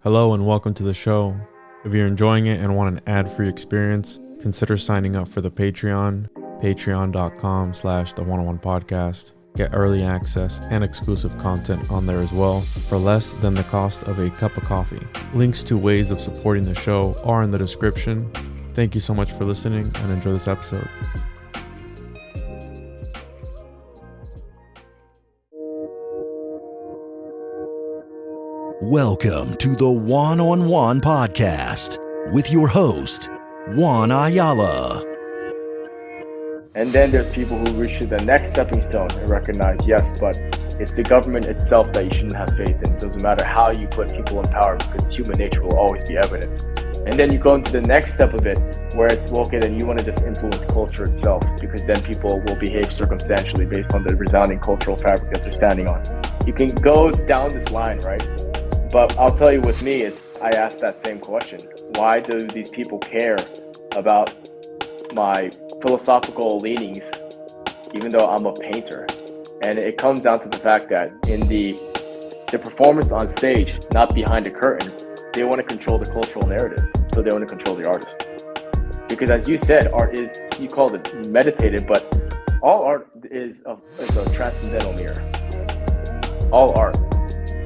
Hello and welcome to the show. If you're enjoying it and want an ad-free experience, consider signing up for the Patreon, patreon.com/the101podcast. Get early access and exclusive content on there as well for less than the cost of a cup of coffee. Links to ways of supporting the show are in the description. Thank you so much for listening and enjoy this episode. Welcome to the One-on-One Podcast with your host, Juan Ayala. And then there's people who reach to the next stepping stone and recognize, yes, but it's the government itself that you shouldn't have faith in. It doesn't matter how you put people in power because human nature will always be evident. And then you go into the next step of it where it's, well, okay, then you want to just influence culture itself because then people will behave circumstantially based on the resounding cultural fabric that they're standing on. You can go down this line, right? But I'll tell you, with me, I ask that same question. Why do these people care about my philosophical leanings, even though I'm a painter? And it comes down to the fact that in the performance on stage, not behind a curtain, they want to control the cultural narrative. So they want to control the artist. Because as you said, art is, you called it meditative, but all art is a transcendental mirror. All art.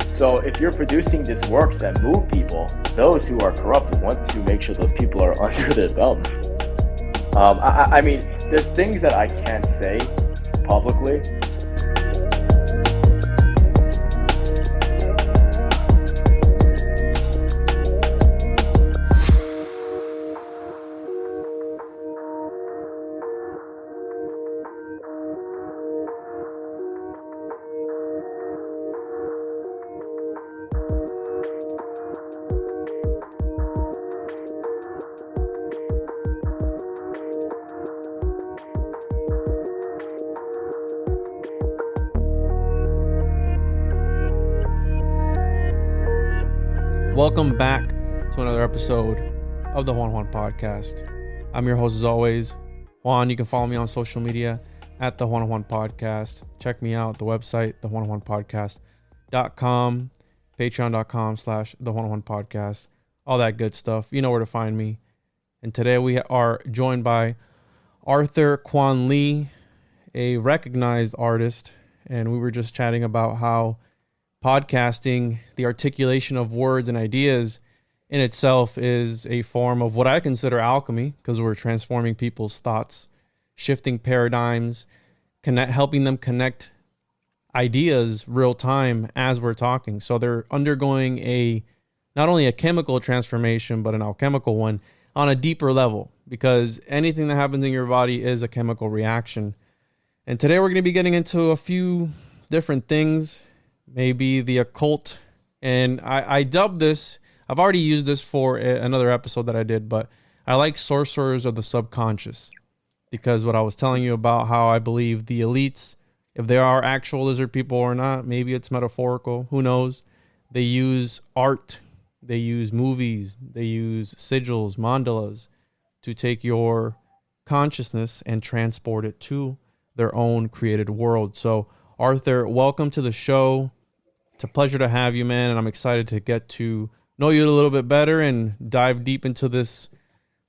So if you're producing these works that move people, those who are corrupt want to make sure those people are under their belt. I mean, there's things that I can't say publicly. Welcome back to another episode of the One Podcast. I'm your host as always, Juan. You can follow me on social media at the One Podcast. Check me out, the website, the101podcast.com, patreon.com/the101podcast, all that good stuff. You know where to find me. And today we are joined by Arthur Kwon Lee, a recognized artist. And we were just chatting about how podcasting, the articulation of words and ideas in itself, is a form of what I consider alchemy, because we're transforming people's thoughts, shifting paradigms, helping them connect ideas real time as we're talking. So they're undergoing not only a chemical transformation, but an alchemical one on a deeper level, because anything that happens in your body is a chemical reaction. And today we're going to be getting into a few different things. Maybe the occult, and I dubbed this, I've already used this for another episode that I did, but I like sorcerers of the subconscious, because what I was telling you about how I believe the elites, if they are actual lizard people or not, maybe it's metaphorical, who knows, they use art, they use movies, they use sigils, mandalas to take your consciousness and transport it to their own created world. So Arthur, welcome to the show. It's a pleasure to have you, man, and I'm excited to get to know you a little bit better and dive deep into this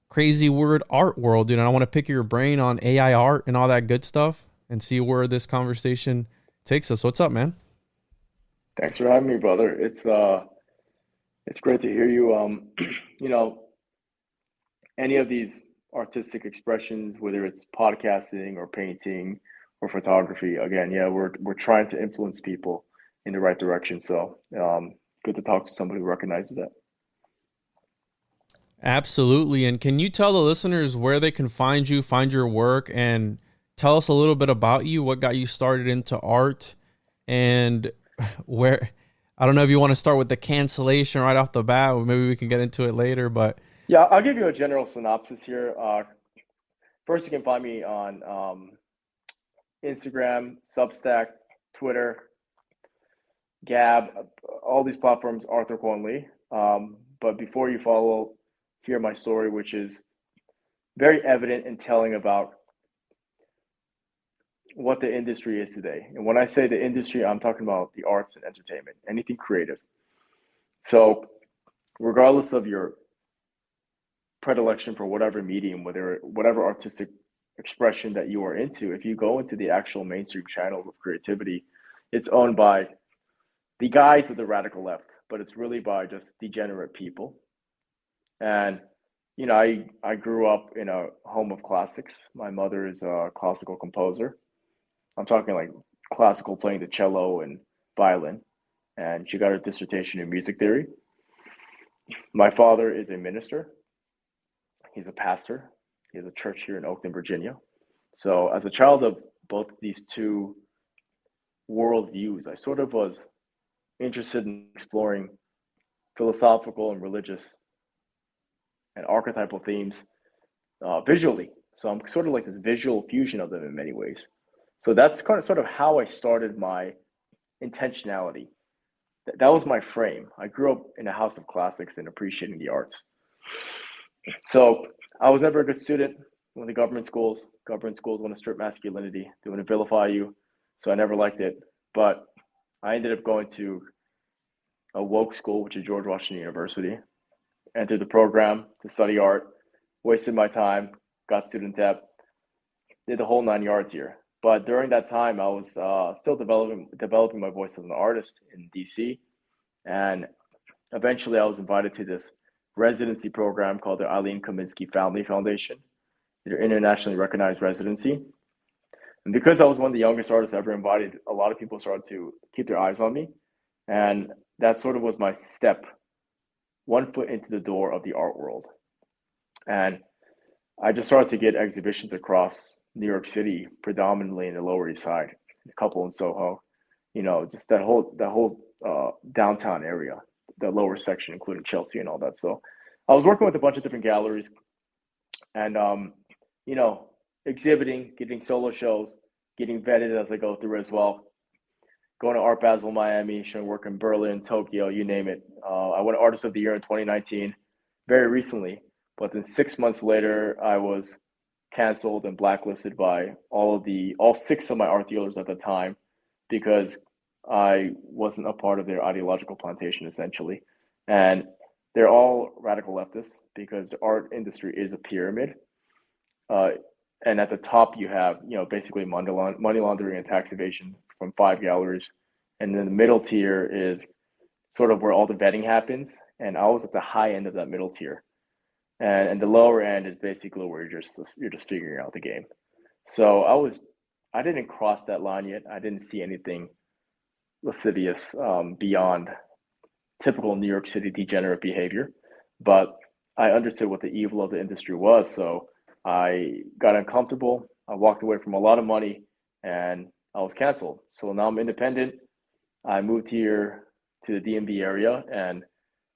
crazy word art world, dude. And I want to pick your brain on AI art and all that good stuff and see where this conversation takes us. What's up, man? Thanks for having me, brother. It's great to hear you. You know, any of these artistic expressions, whether it's podcasting or painting or photography, again, yeah, we're trying to influence people in the right direction. So good to talk to somebody who recognizes that. Absolutely. And can you tell the listeners where they can find you, find your work, and tell us a little bit about you, what got you started into art, and where, I don't know if you want to start with the cancellation right off the bat, or maybe we can get into it later, but. Yeah, I'll give you a general synopsis here. First, you can find me on Instagram, Substack, Twitter, Gab, all these platforms, Arthur Kwon Lee. But before you hear my story, which is very evident in telling about what the industry is today. And when I say the industry, I'm talking about the arts and entertainment, anything creative. So regardless of your predilection for whatever medium, whatever artistic expression that you are into, if you go into the actual mainstream channels of creativity, it's owned by the guys of the radical left, but it's really by just degenerate people. And I grew up in a home of classics. My mother is a classical composer. I'm talking like classical, playing the cello and violin, and she got her dissertation in music theory. My father is a minister. He's a pastor. He has a church here in Oakland, Virginia. So as a child of both these two worldviews, I sort of was interested in exploring philosophical and religious and archetypal themes visually. So I'm sort of like this visual fusion of them in many ways. So that's sort of how I started my intentionality. That was my frame. I grew up in a house of classics and appreciating the arts. So I was never a good student. Went to government schools. Government schools want to strip masculinity. They want to vilify you. So I never liked it. But I ended up going to a woke school, which is George Washington University. Entered the program to study art. Wasted my time. Got student debt. Did the whole 9 yards here. But during that time, I was still developing my voice as an artist in DC. And eventually I was invited to this residency program called the Eileen Kaminsky Family Foundation. It's an internationally recognized residency. And because I was one of the youngest artists ever invited, a lot of people started to keep their eyes on me. And that sort of was my step, one foot into the door of the art world. And I just started to get exhibitions across New York City, predominantly in the Lower East Side, a couple in Soho, just that whole downtown area, the lower section, including Chelsea and all that. So I was working with a bunch of different galleries and, exhibiting, getting solo shows, getting vetted as I go through as well. Going to Art Basel, Miami, showing work in Berlin, Tokyo, you name it. I won Artist of the Year in 2019, very recently. But then 6 months later, I was canceled and blacklisted by all 6 of my art dealers at the time because I wasn't a part of their ideological plantation, essentially. And they're all radical leftists because the art industry is a pyramid. And at the top, you have, basically money laundering and tax evasion from 5 galleries. And then the middle tier is sort of where all the vetting happens. And I was at the high end of that middle tier. And the lower end is basically where you're just figuring out the game. So I didn't cross that line yet. I didn't see anything lascivious beyond typical New York City degenerate behavior, but I understood what the evil of the industry was. So I got uncomfortable. I walked away from a lot of money, and I was canceled. So now I'm independent. I moved here to the DMV area, and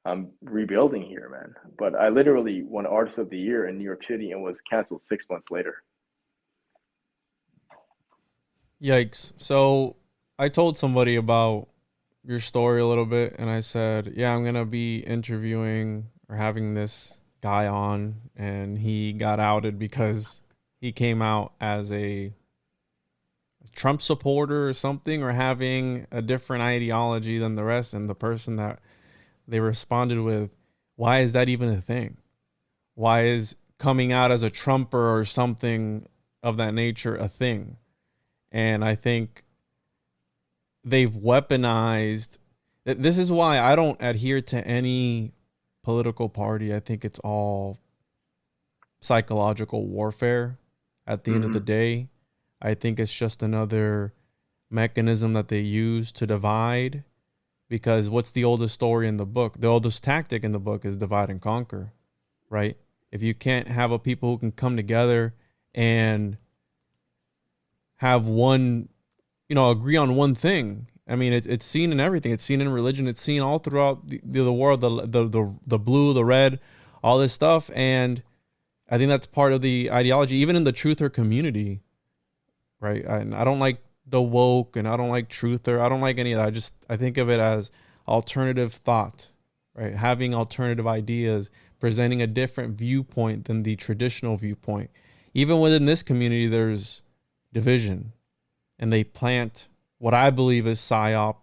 I'm rebuilding here, man. But I literally won Artist of the Year in New York City and was canceled 6 months later. Yikes. So I told somebody about your story a little bit, and I said, yeah, I'm going to be interviewing or having this guy on, and he got outed because he came out as a Trump supporter or something, or having a different ideology than the rest. And the person that they responded with, why is that even a thing? Why is coming out as a Trumper or something of that nature a thing? And I think they've weaponized. This is why I don't adhere to any political party. I think it's all psychological warfare at the end of the day. I think it's just another mechanism that they use to divide. Because what's the oldest story in the book? The oldest tactic in the book is divide and conquer, right? If you can't have a people who can come together and have one, agree on one thing. I mean, it's seen in everything. It's seen in religion. It's seen all throughout the world, the blue, the red, all this stuff. And I think that's part of the ideology, even in the truther community, right? I don't like the woke, and I don't like truther. I don't like any of that. I think of it as alternative thought, right? Having alternative ideas, presenting a different viewpoint than the traditional viewpoint. Even within this community, there's division, and they plant what I believe is psyop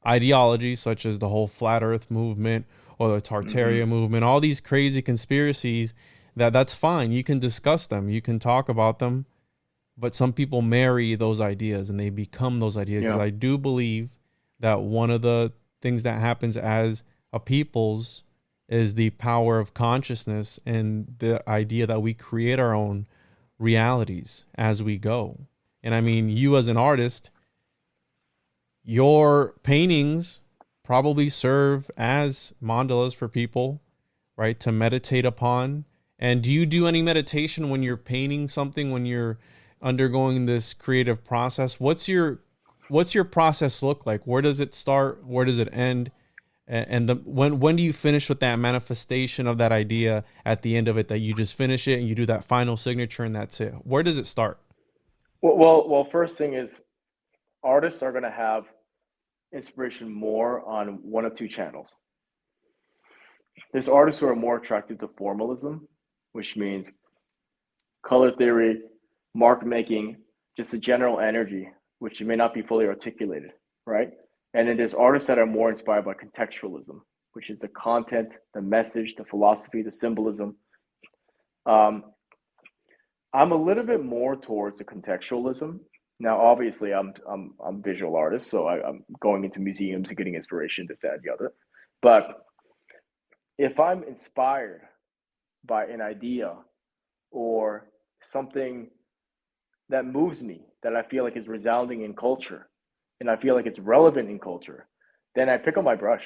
ideology, such as the whole flat earth movement, or the Tartaria movement, all these crazy conspiracies. That's fine. You can discuss them. You can talk about them. But some people marry those ideas and they become those ideas. Because I do believe that one of the things that happens as a people's is the power of consciousness and the idea that we create our own realities as we go. And I mean, you as an artist, your paintings probably serve as mandalas for people, right, to meditate upon. And do you do any meditation when you're painting something, when you're undergoing this creative process? What's your process look like? Where does it start? Where does it end? And when do you finish with that manifestation of that idea at the end of it, that you just finish it and you do that final signature and that's it? Where does it start? Well, first thing is artists are going to have inspiration more on one of two channels. There's artists who are more attracted to formalism, which means color theory, mark making, just a general energy, which may not be fully articulated, right? And then there's artists that are more inspired by contextualism, which is the content, the message, the philosophy, the symbolism. I'm a little bit more towards the contextualism. Now, obviously, I'm a visual artist, so I'm going into museums and getting inspiration, this, that, and the other. But if I'm inspired by an idea or something that moves me, that I feel like is resounding in culture, and I feel like it's relevant in culture, then I pick up my brush.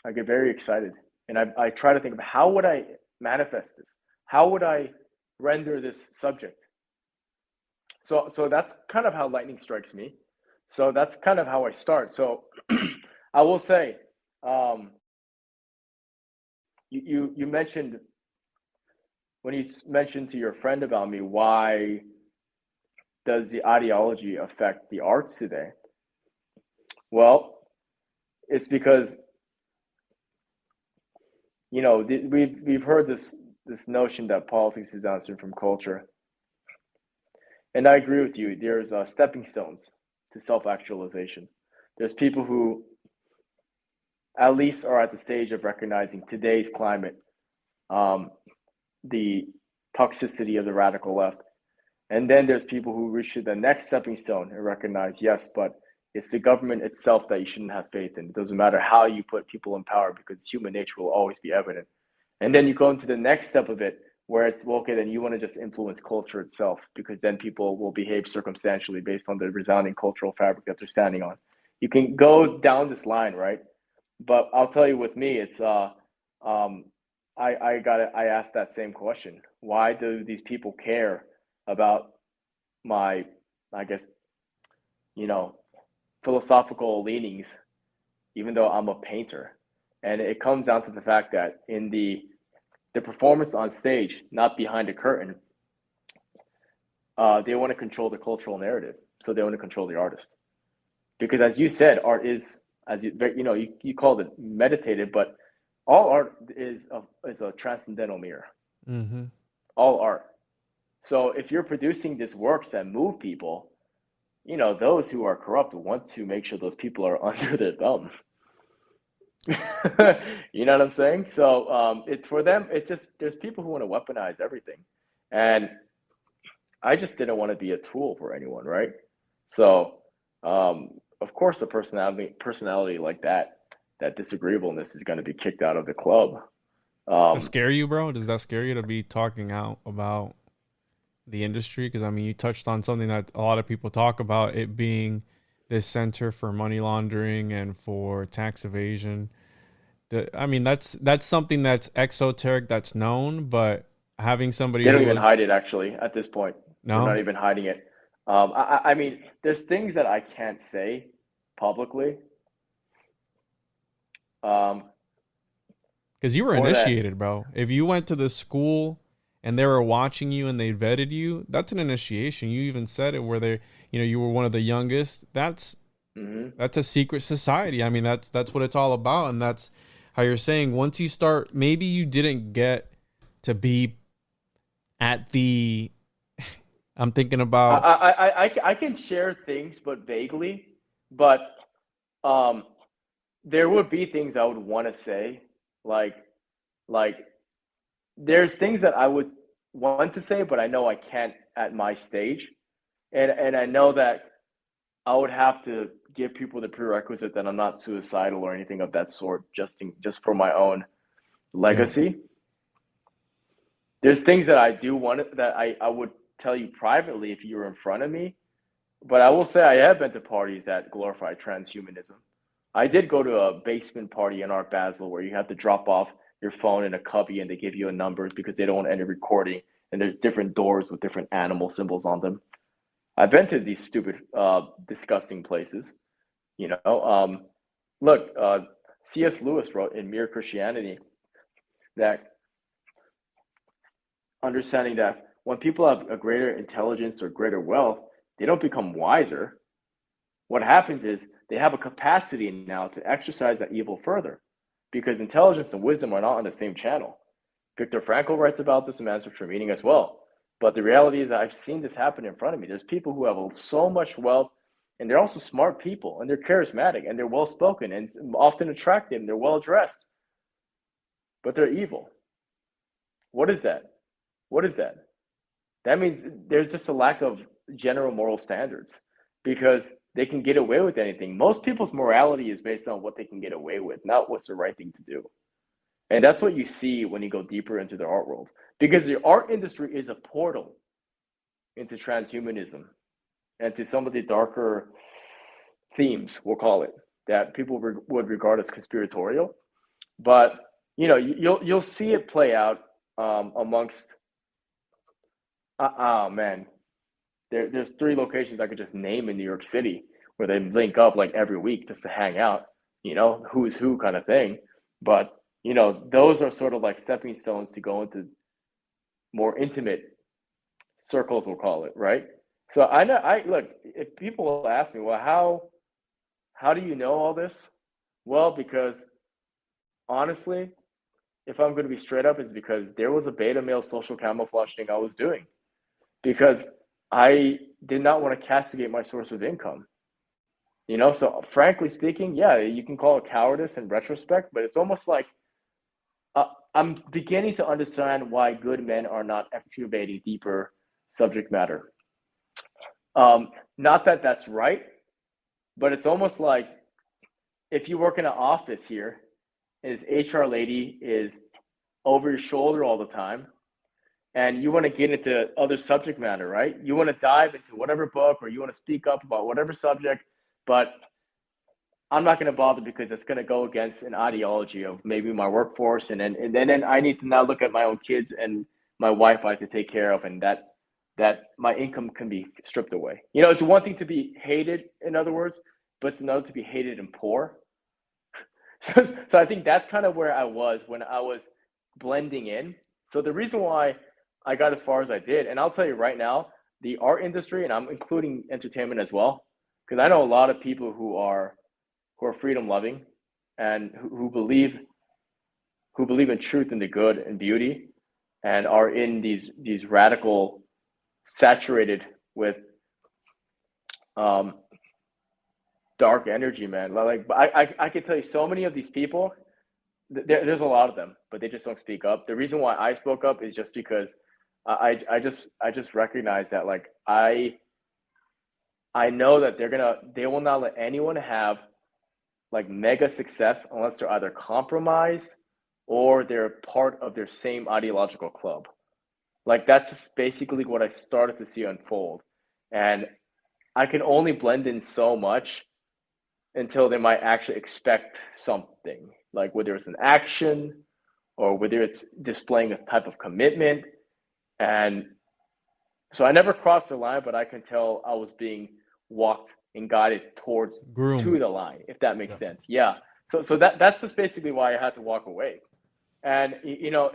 I get very excited, and I try to think of how would I manifest this? How would I render this subject? So that's kind of how lightning strikes me. So that's kind of how I start. So I will say, you mentioned, when you mentioned to your friend about me, why does the ideology affect the arts today? Well, it's because, you know, we've heard this notion that politics is answered from culture. And I agree with you. There's stepping stones to self-actualization. There's people who at least are at the stage of recognizing today's climate, the toxicity of the radical left. And then there's people who reach the next stepping stone and recognize, yes, but it's the government itself that you shouldn't have faith in. It doesn't matter how you put people in power, because human nature will always be evident. And then you go into the next step of it, where it's, well, okay, then you want to just influence culture itself, because then people will behave circumstantially based on the resounding cultural fabric that they're standing on. You can go down this line, right? But I'll tell you, with me, it's I asked that same question. Why do these people care about my, I guess, you know, philosophical leanings, even though I'm a painter? And it comes down to the fact that in the performance on stage, not behind a curtain, they want to control the cultural narrative. So they want to control the artist. Because as you said, art is, as you called it meditative, but all art is a transcendental mirror. Mm-hmm. All art. So if you're producing these works that move people, you know, those who are corrupt want to make sure those people are under their thumb. You know what I'm saying? So it's for them, it's just, there's people who want to weaponize everything. And I just didn't want to be a tool for anyone, right? So of course a personality like that disagreeableness is going to be kicked out of the club. Does that scare you, bro? Does that scare you to be talking out about the industry? Because I mean, you touched on something that a lot of people talk about, it being this center for money laundering and for tax evasion. I mean, that's something that's exoteric, that's known, but having somebody, they don't even hide it, actually, at this point. No, they're not even hiding it. I mean, there's things that I can't say publicly. Because you were initiated, bro. If you went to the school and they were watching you and they vetted you, that's an initiation. You even said it, where they, you know, you were one of the youngest. That's a secret society. I mean, that's what it's all about. And that's how you're saying, once you start, maybe you didn't get to be at the, I'm thinking about, I can share things, but vaguely, but there would be things I would want to say, Like, like there's things that I would want to say, but I know I can't at my stage, and I know that I would have to give people the prerequisite that I'm not suicidal or anything of that sort, just for my own Yeah. legacy. There's things that I do want that I would tell you privately if you were in front of me, but I will say I have been to parties that glorify transhumanism. I did go to a basement party in Art Basel where you have to drop off your phone in a cubby and they give you a number because they don't want any recording. And there's different doors with different animal symbols on them. I've been to these stupid, disgusting places. You know, look, C.S. Lewis wrote in Mere Christianity that understanding that when people have a greater intelligence or greater wealth, they don't become wiser. What happens is they have a capacity now to exercise that evil further because intelligence and wisdom are not on the same channel. Viktor Frankl writes about this in Answers for Meaning as well. But the reality is that I've seen this happen in front of me. There's people who have so much wealth and they're also smart people and they're charismatic and they're well spoken and often attractive and they're well dressed, but they're evil. What is that? What is that? That means there's just a lack of general moral standards because they can get away with anything. Most people's morality is based on what they can get away with, not what's the right thing to do. And that's what you see when you go deeper into the art world, because the art industry is a portal into transhumanism and to some of the darker themes, we'll call it, that people would regard as conspiratorial. But you know, you'll see it play out amongst. Oh man, there's 3 locations I could just name in New York City where they link up like every week just to hang out. You know, who's who kind of thing. But you know, those are sort of like stepping stones to go into more intimate circles, we'll call it, right? So I know, I look, if people ask me, well, how do you know all this? Well, because honestly, if I'm going to be straight up, it's because there was a beta male social camouflage thing I was doing because I did not want to castigate my source of income. You know, so frankly speaking, yeah, you can call it cowardice in retrospect, but it's almost like I'm beginning to understand why good men are not excavating deeper subject matter. Not that that's right, but it's almost like if you work in an office here, and this HR lady is over your shoulder all the time, and you want to get into other subject matter, right? You want to dive into whatever book or you want to speak up about whatever subject, but I'm not going to bother because it's going to go against an ideology of maybe my workforce, and then I need to now look at my own kids and my wife I have to take care of, and that my income can be stripped away. You know, it's one thing to be hated, in other words, but it's another to be hated and poor. So I think that's kind of where I was when I was blending in. So the reason why I got as far as I did, and I'll tell you right now, the art industry, and I'm including entertainment as well, because I know a lot of people who are freedom loving and who believe in truth and the good and beauty and are in these radical, saturated with dark energy, man. Like I can tell you so many of these people, there's a lot of them, but they just don't speak up. The reason why I spoke up is just because I just recognize that, like, I know that they will not let anyone have like mega success unless they're either compromised or they're part of their same ideological club. Like, that's just basically what I started to see unfold. And I can only blend in so much until they might actually expect something, like whether it's an action or whether it's displaying a type of commitment. And so I never crossed the line, but I can tell I was being walked and guided towards to the line, if that makes sense. Yeah. So that's just basically why I had to walk away. And you know,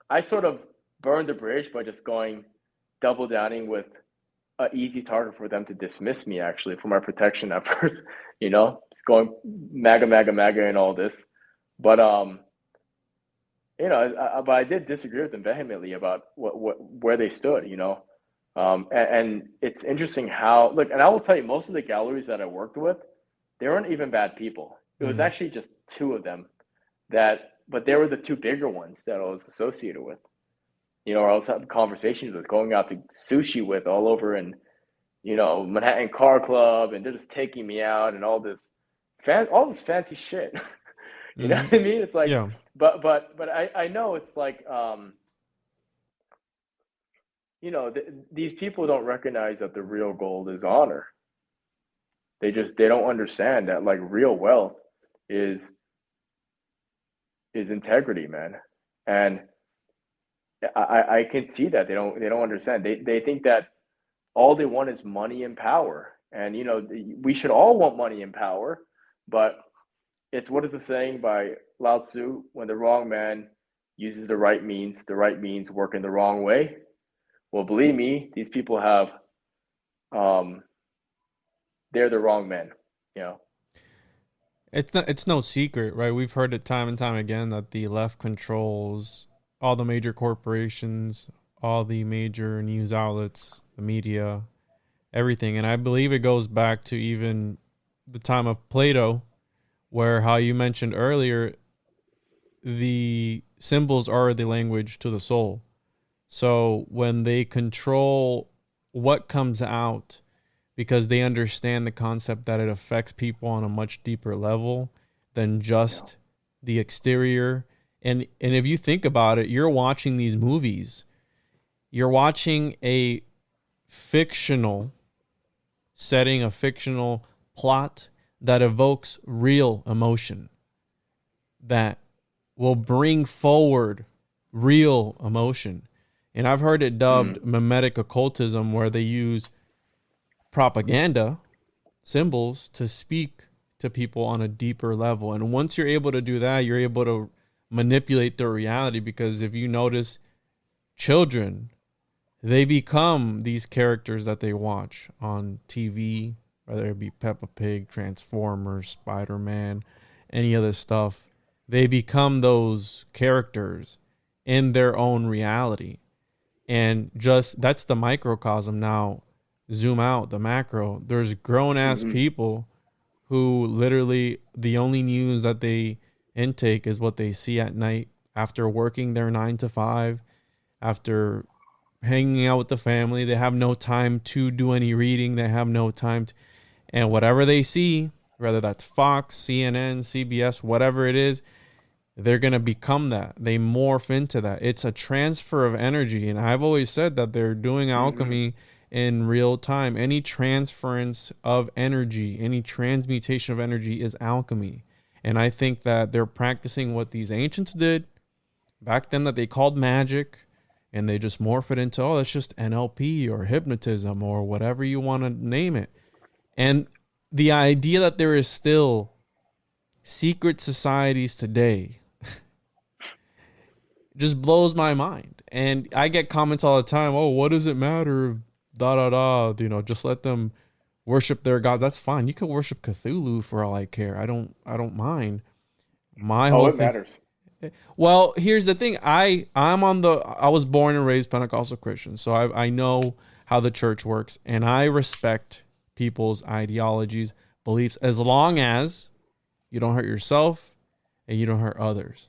I sort of burned the bridge by just going double downing with an easy target for them to dismiss me, actually, for my protection efforts. You know, going MAGA and all this. But you know, but I did disagree with them vehemently about where they stood. You know. And it's interesting how, look, and I will tell you, most of the galleries that I worked with, they weren't even bad people. It was actually just 2 of them but they were the two bigger ones that I was associated with. You know, or I was having conversations with, going out to sushi with all over in, you know, Manhattan Car Club, and they're just taking me out and all this fancy shit. You know what I mean? It's like, Yeah. but I know it's like, you know, these people don't recognize that the real gold is honor. They don't understand that like real wealth is integrity, man. And I can see that they don't understand. They think that all they want is money and power. And you know, we should all want money and power, but it's, what is the saying by Lao Tzu? When the wrong man uses the right means work in the wrong way. Well, believe me, these people have, they're the wrong men, you know. It's no secret, right? We've heard it time and time again that the left controls all the major corporations, all the major news outlets, the media, everything. And I believe it goes back to even the time of Plato, where, how you mentioned earlier, the symbols are the language to the soul. So when they control what comes out, because they understand the concept that it affects people on a much deeper level than just the exterior. And if you think about it, you're watching these movies, you're watching a fictional setting, a fictional plot that evokes real emotion, that will bring forward real emotion. And I've heard it dubbed Memetic Occultism, where they use propaganda symbols to speak to people on a deeper level. And once you're able to do that, you're able to manipulate their reality. Because if you notice, children, they become these characters that they watch on TV, whether it be Peppa Pig, Transformers, Spider-Man, any other stuff. They become those characters in their own reality. And just, that's the microcosm. Now zoom out, the macro. There's grown ass people who literally, the only news that they intake is what they see at night after working their 9 to 5, after hanging out with the family. They have no time to do any reading. They have no time to, and whatever they see, whether that's Fox, CNN, CBS, whatever it is, they're going to become that. They morph into that. It's a transfer of energy. And I've always said that they're doing alchemy in real time. Any transference of energy, any transmutation of energy is alchemy. And I think that they're practicing what these ancients did back then, that they called magic, and they just morph it into, oh, that's just NLP or hypnotism or whatever you want to name it. And the idea that there is still secret societies today just blows my mind. And I get comments all the time, oh, what does it matter? You know, just let them worship their god. That's fine. You can worship Cthulhu for all I care. I don't mind. My whole It thing matters. Well, here's the thing. I was born and raised Pentecostal Christian, so I know how the church works, and I respect people's ideologies, beliefs, as long as you don't hurt yourself and you don't hurt others.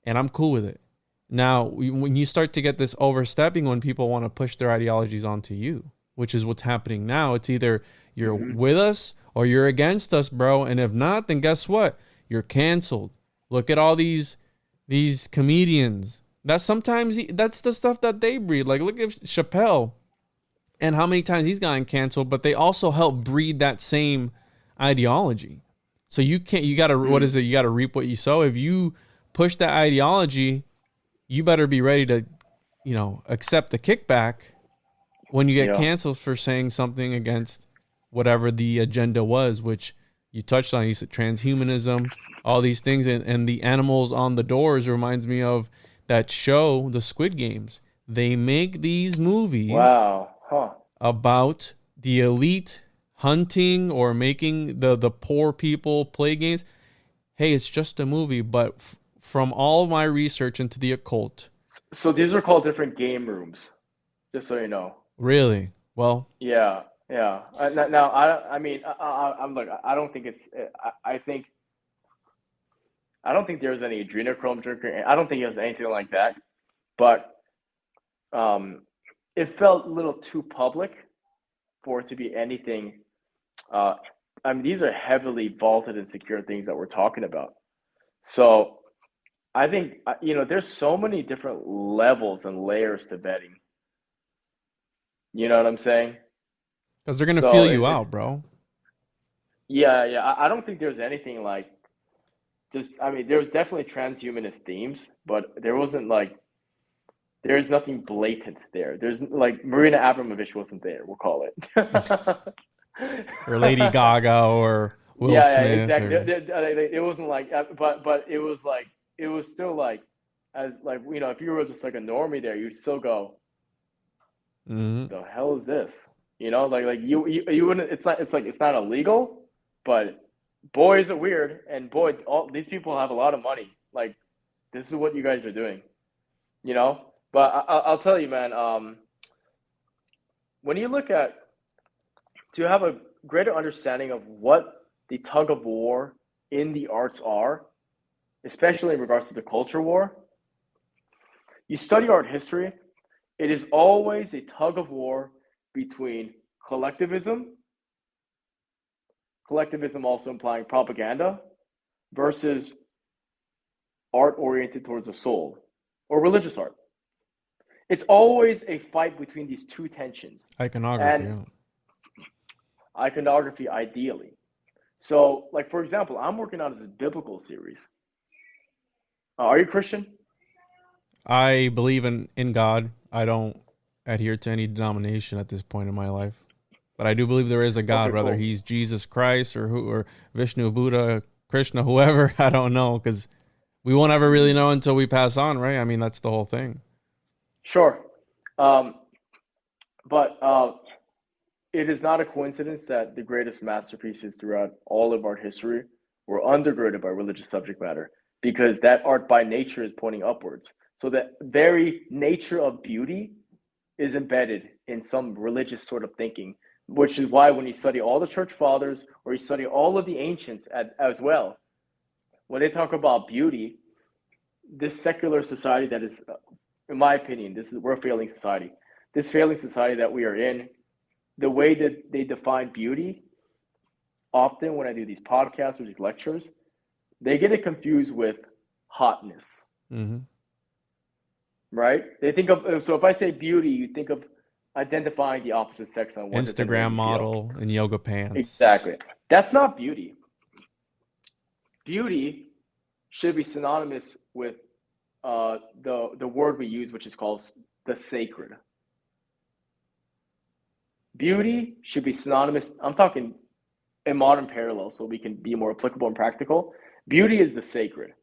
And I'm cool with it. Now, when you start to get this overstepping, when people want to push their ideologies onto you, which is what's happening now, it's either you're with us or you're against us, bro. And if not, then guess what? You're canceled. Look at all these comedians. That's the stuff that they breed. Like, look at Chappelle and how many times he's gotten canceled, but they also help breed that same ideology. So you gotta, what is it? You gotta reap what you sow. If you push that ideology, you better be ready to, you know, accept the kickback when you get canceled for saying something against whatever the agenda was, which you touched on. You said transhumanism, all these things, and the animals on the doors reminds me of that show, the Squid Games. They make these movies about the elite hunting or making the poor people play games. Hey, it's just a movie, but from all my research into the occult. So these are called different game rooms, just so you know. Really? Well. Yeah. Now, I mean, I'm like, I don't think it's. I think I don't think there was any adrenochrome drinking. I don't think it was anything like that. But it felt a little too public for it to be anything. I mean, these are heavily vaulted and secure things that we're talking about. So I think, there's so many different levels and layers to betting. You know what I'm saying? Because they're gonna So feel you out, bro. yeah. I don't think there's anything like I mean, there was definitely transhumanist themes, but there's nothing blatant there. There's like Marina Abramovich wasn't there, we'll call it. Or Lady Gaga or Will Smith. Exactly. Or... It wasn't like, but it was like, it was still like, as like, if you were just like a normie there, you'd still go, the hell is this? Like you wouldn't, it's not illegal, but boy, is it weird. And boy, all these people have a lot of money. Like, this is what you guys are doing, But I'll tell you, man, when you look at, to have a greater understanding of what the tug of war in the arts are, especially in regards to the culture war, you study art history, it is always a tug of war between collectivism also implying propaganda, versus art oriented towards the soul, or religious art. It's always a fight between these two tensions. Iconography. And iconography, ideally. So, like, for example, I'm working on this biblical series. Are you Christian? I believe in God. I don't adhere to any denomination at this point in my life. But I do believe there is a God, Okay, whether cool. he's Jesus Christ or Vishnu, Buddha, Krishna, whoever. I don't know, because we won't ever really know until we pass on, right? I mean, that's the whole thing. Sure. But it is not a coincidence that the greatest masterpieces throughout all of art history were undergirded by religious subject matter, because that art by nature is pointing upwards. So the very nature of beauty is embedded in some religious sort of thinking, which is why when you study all the church fathers, or you study all of the ancients as well, when they talk about beauty, this secular society that is, in my opinion, we're a failing society. This failing society that we are in, the way that they define beauty, often when I do these podcasts or these lectures, they get it confused with hotness. Right? They think of, so if I say beauty, you think of identifying the opposite sex on one Instagram model in yoga pants. Exactly. That's not beauty. Beauty should be synonymous with the word we use, which is called the sacred. Beauty should be synonymous. I'm talking in modern parallel, so we can be more applicable and practical. Beauty is the sacred.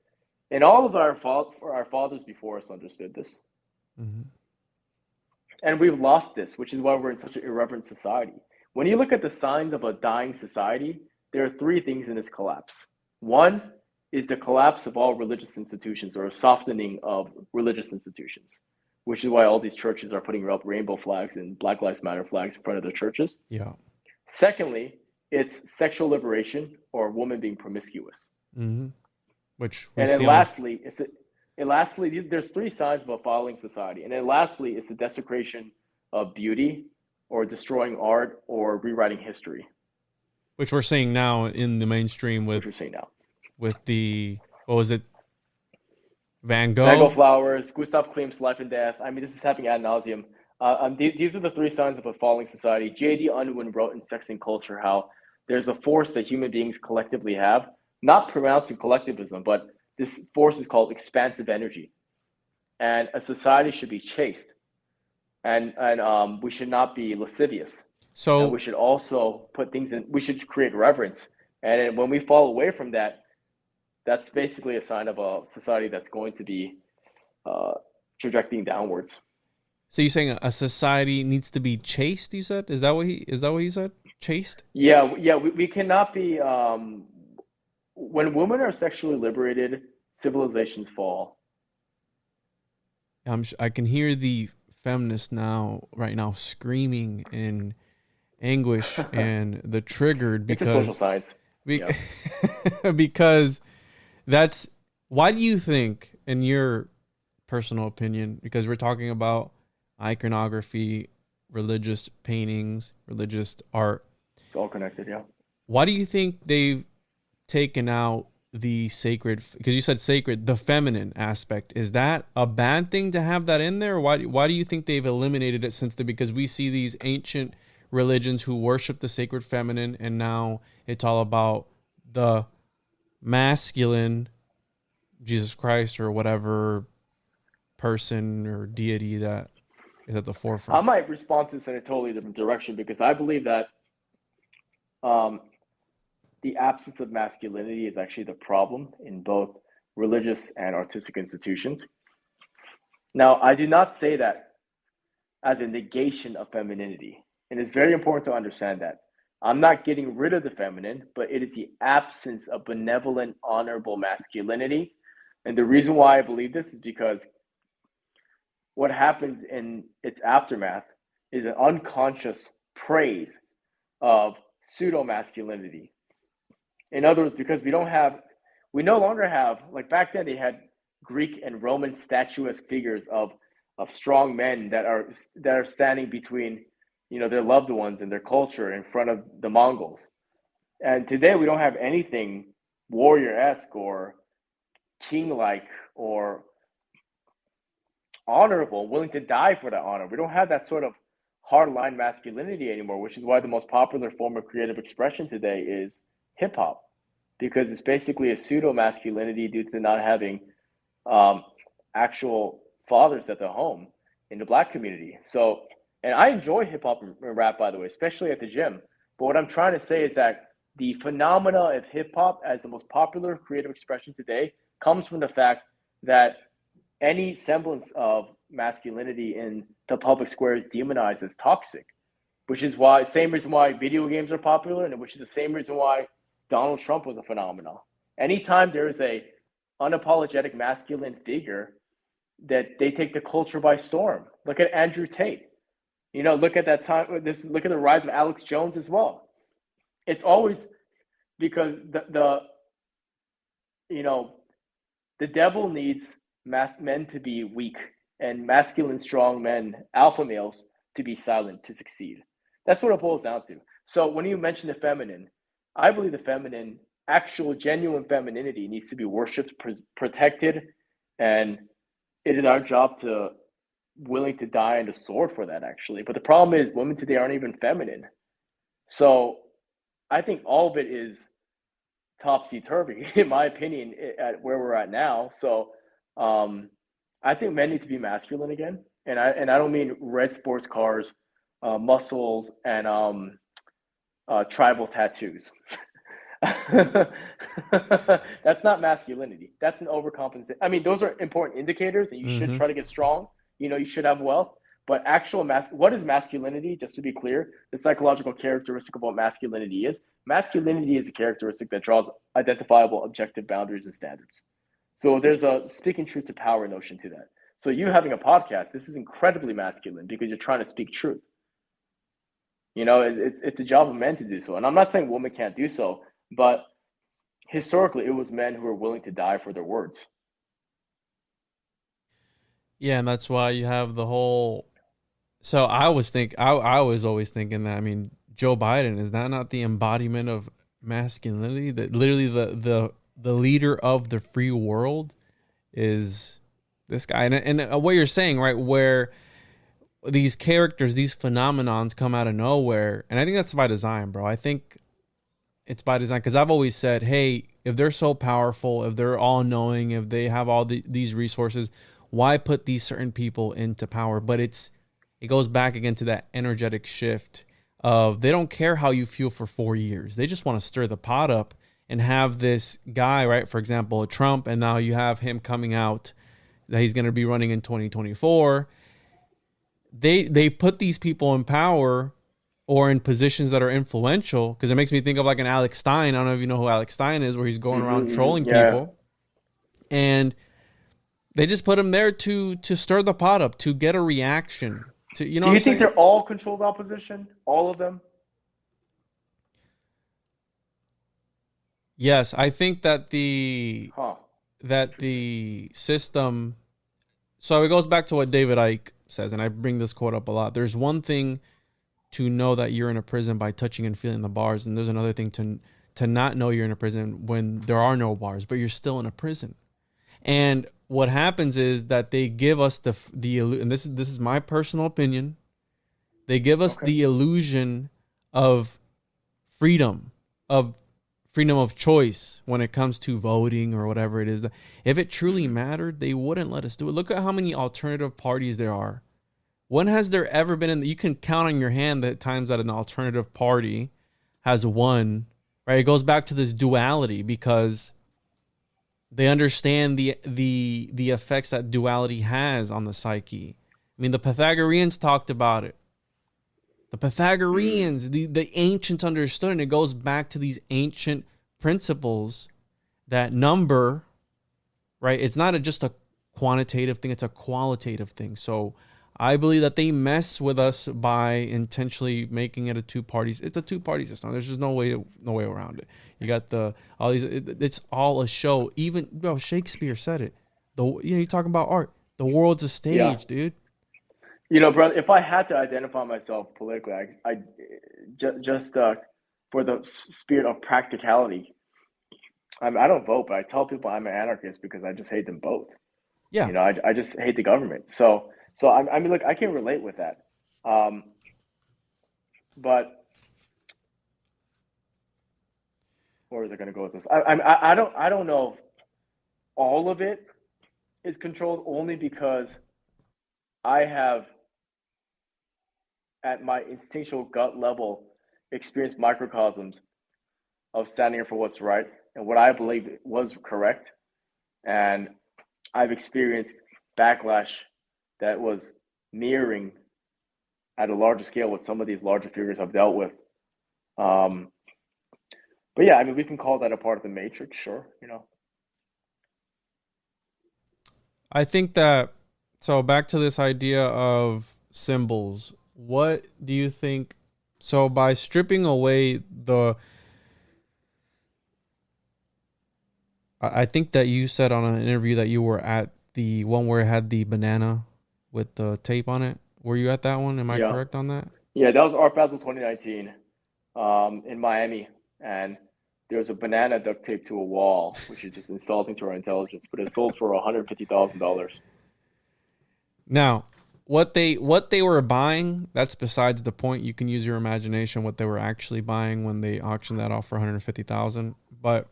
And all of our fathers before us understood this. And we've lost this, which is why we're in such an irreverent society. When you look at the signs of a dying society, there are three things in this collapse. One is the collapse of all religious institutions, or a softening of religious institutions, which is why all these churches are putting up rainbow flags and Black Lives Matter flags in front of their churches. Yeah. Secondly, it's sexual liberation, or a woman being promiscuous. Which and then lastly, there's three signs of a falling society. And then lastly, it's the desecration of beauty, or destroying art, or rewriting history. Which we're seeing now in the mainstream with the, what was it? Van Gogh flowers, Gustav Klimt's Life and Death. I mean, this is happening ad nauseum. These are the three signs of a falling society. J.D. Unwin wrote in Sex and Culture how there's a force that human beings collectively have, not pronounced in collectivism, but this force is called expansive energy. And a society should be chaste. And we should not be lascivious. So we should also put things in, we should create reverence. And when we fall away from that, that's basically a sign of a society that's going to be trajecting downwards. So you're saying a society needs to be chaste, you said? Is that what he said? Chaste? Yeah, we cannot be, when women are sexually liberated, civilizations fall. I can hear the feminists right now screaming in anguish and the triggered because it's a social science. Because that's Why do you think, in your personal opinion, because we're talking about iconography, religious paintings, religious art, It's all connected, yeah. why do you think they've taken out the sacred, because you said sacred, the feminine aspect? Is that a bad thing to have that in there? Why do you think they've eliminated it because we see these ancient religions who worship the sacred feminine, and now it's all about the masculine, Jesus Christ or whatever person or deity that is at the forefront? I might respond to this in a totally different direction, because I believe that the absence of masculinity is actually the problem in both religious and artistic institutions. Now, I do not say that as a negation of femininity, and it's very important to understand that. I'm not getting rid of the feminine, but it is the absence of benevolent, honorable masculinity. And the reason why I believe this is because what happens in its aftermath is an unconscious praise of pseudo masculinity. In other words, because we no longer have, like back then they had Greek and Roman statuesque figures of strong men that are standing between, their loved ones and their culture in front of the Mongols. And today we don't have anything warrior-esque or king-like or honorable, willing to die for that honor. We don't have that sort of hardline masculinity anymore, which is why the most popular form of creative expression today is hip hop, because it's basically a pseudo masculinity due to not having actual fathers at the home in the Black community. So, and I enjoy hip hop and rap, by the way, especially at the gym. But what I'm trying to say is that the phenomena of hip hop as the most popular creative expression today comes from the fact that any semblance of masculinity in the public square is demonized as toxic, which is why, same reason why video games are popular, and which is the same reason why Donald Trump was a phenomenon. Anytime there is a unapologetic masculine figure, that they take the culture by storm. Look at Andrew Tate. Look at that time. Look at the rise of Alex Jones as well. It's always because the devil needs men to be weak and masculine, strong men, alpha males, to be silent to succeed. That's what it boils down to. So when you mention the feminine, I believe the feminine, actual, genuine femininity needs to be worshipped, protected, and it is our job to willing to die on the sword for that, actually. But the problem is women today aren't even feminine. So I think all of it is topsy-turvy, in my opinion, at where we're at now. So I think men need to be masculine again. And I don't mean red sports cars, muscles, and tribal tattoos. That's not masculinity. That's an overcompensation. I mean, those are important indicators, and you should try to get strong. You should have wealth. But actual what is masculinity? Just to be clear, the psychological characteristic of what masculinity is. Masculinity is a characteristic that draws identifiable objective boundaries and standards. So there's a speaking truth to power notion to that. So you having a podcast, this is incredibly masculine because you're trying to speak truth. It's a job of men to do so. And I'm not saying women can't do so, but historically it was men who were willing to die for their words. Yeah, and that's why you have the whole. So I was always thinking that, I mean, Joe Biden, is that not the embodiment of masculinity? That literally the leader of the free world is this guy. And what you're saying, right, where these characters, these phenomenons come out of nowhere. And I think that's by design, bro. I think it's by design, because I've always said, hey, if they're so powerful, if they're all knowing, if they have all these resources, why put these certain people into power? But it goes back again to that energetic shift of, they don't care how you feel for 4 years. They just want to stir the pot up and have this guy, right? For example, Trump, and now you have him coming out that he's going to be running in 2024. They put these people in power or in positions that are influential, because it makes me think of like an Alex Stein. I don't know if you know who Alex Stein is, where he's going around trolling people. And they just put him there to stir the pot up, to get a reaction. Do you think they're all controlled opposition? All of them? Yes, I think that the that the system, so it goes back to what David Icke says, and I bring this quote up a lot. There's one thing to know that you're in a prison by touching and feeling the bars, and there's another thing to not know you're in a prison when there are no bars, but you're still in a prison. And what happens is that they give us and this is my personal opinion, they give us the illusion of freedom of choice when it comes to voting or whatever it is. If it truly mattered, they wouldn't let us do it. Look at how many alternative parties there are. When has there ever been you can count on your hand the times that an alternative party has won, right? It goes back to this duality because they understand the effects that duality has on the psyche. I mean, the Pythagoreans talked about it. The Pythagoreans, the ancients understood, and it goes back to these ancient principles that number, right? It's not just a quantitative thing, it's a qualitative thing. So I believe that they mess with us by intentionally making it it's a two-party system. There's just no way around it. You got all these, it's all a show. Even, bro, Shakespeare said it. You're talking about art. The world's a stage, dude. Brother, if I had to identify myself politically, I just for the spirit of practicality, I don't vote, but I tell people I'm an anarchist because I just hate them both. Yeah. I just hate the government. So I mean, look, I can relate with that. But where is it going to go with this? I don't know if all of it is controlled, only because I have, at my instinctual gut level, experienced microcosms of standing up for what's right and what I believe was correct. And I've experienced backlash that was mirroring at a larger scale what some of these larger figures have dealt with. But yeah, I mean, we can call that a part of the matrix, sure. I think that, so back to this idea of symbols, what do you think? So by stripping away I think that you said on an interview that you were at the one where it had the banana with the tape on it. Were you at that one? Am I correct on that? Yeah, that was Art Basel 2019 in Miami. And there was a banana duct taped to a wall, which is just insulting to our intelligence, but it sold for $150,000. Now, what they were buying, that's besides the point. You can use your imagination what they were actually buying when they auctioned that off for $150,000. But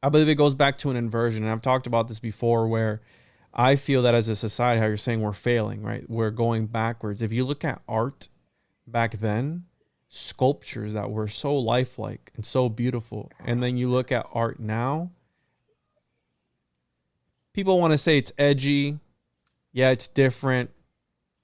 I believe it goes back to an inversion, and I've talked about this before, where I feel that as a society, how you're saying we're failing, right? We're going backwards. If you look at art back then, sculptures that were so lifelike and so beautiful, and then you look at art now, people want to say it's edgy. Yeah, it's different,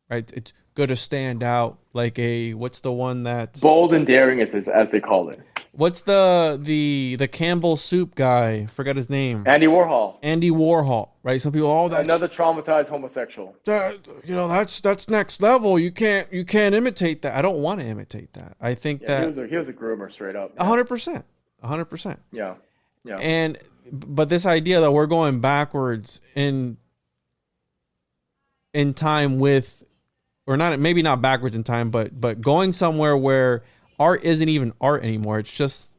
right? It's good to stand out. Like what's the one that's bold and daring, as they call it. What's the Campbell soup guy? Forgot his name. Andy Warhol, right? Some people, that's another traumatized homosexual. That's next level. You can't imitate that. I don't want to imitate that. I think that he was a groomer, straight up. 100%, 100%. Yeah. But this idea that we're going backwards in time with, or not, maybe not backwards in time, but going somewhere where art isn't even art anymore. It's just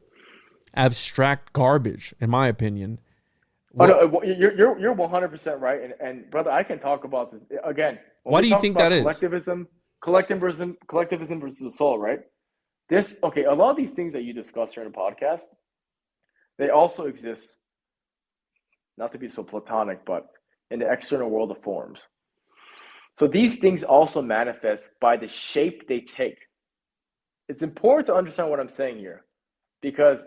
abstract garbage, in my opinion. No, you're 100% right, and brother, I can talk about this again. Why do you think that is? Collectivism versus the soul, right? A lot of these things that you discuss here in the podcast, they also exist, not to be so platonic, but in the external world of forms. So these things also manifest by the shape they take. It's important to understand what I'm saying here, because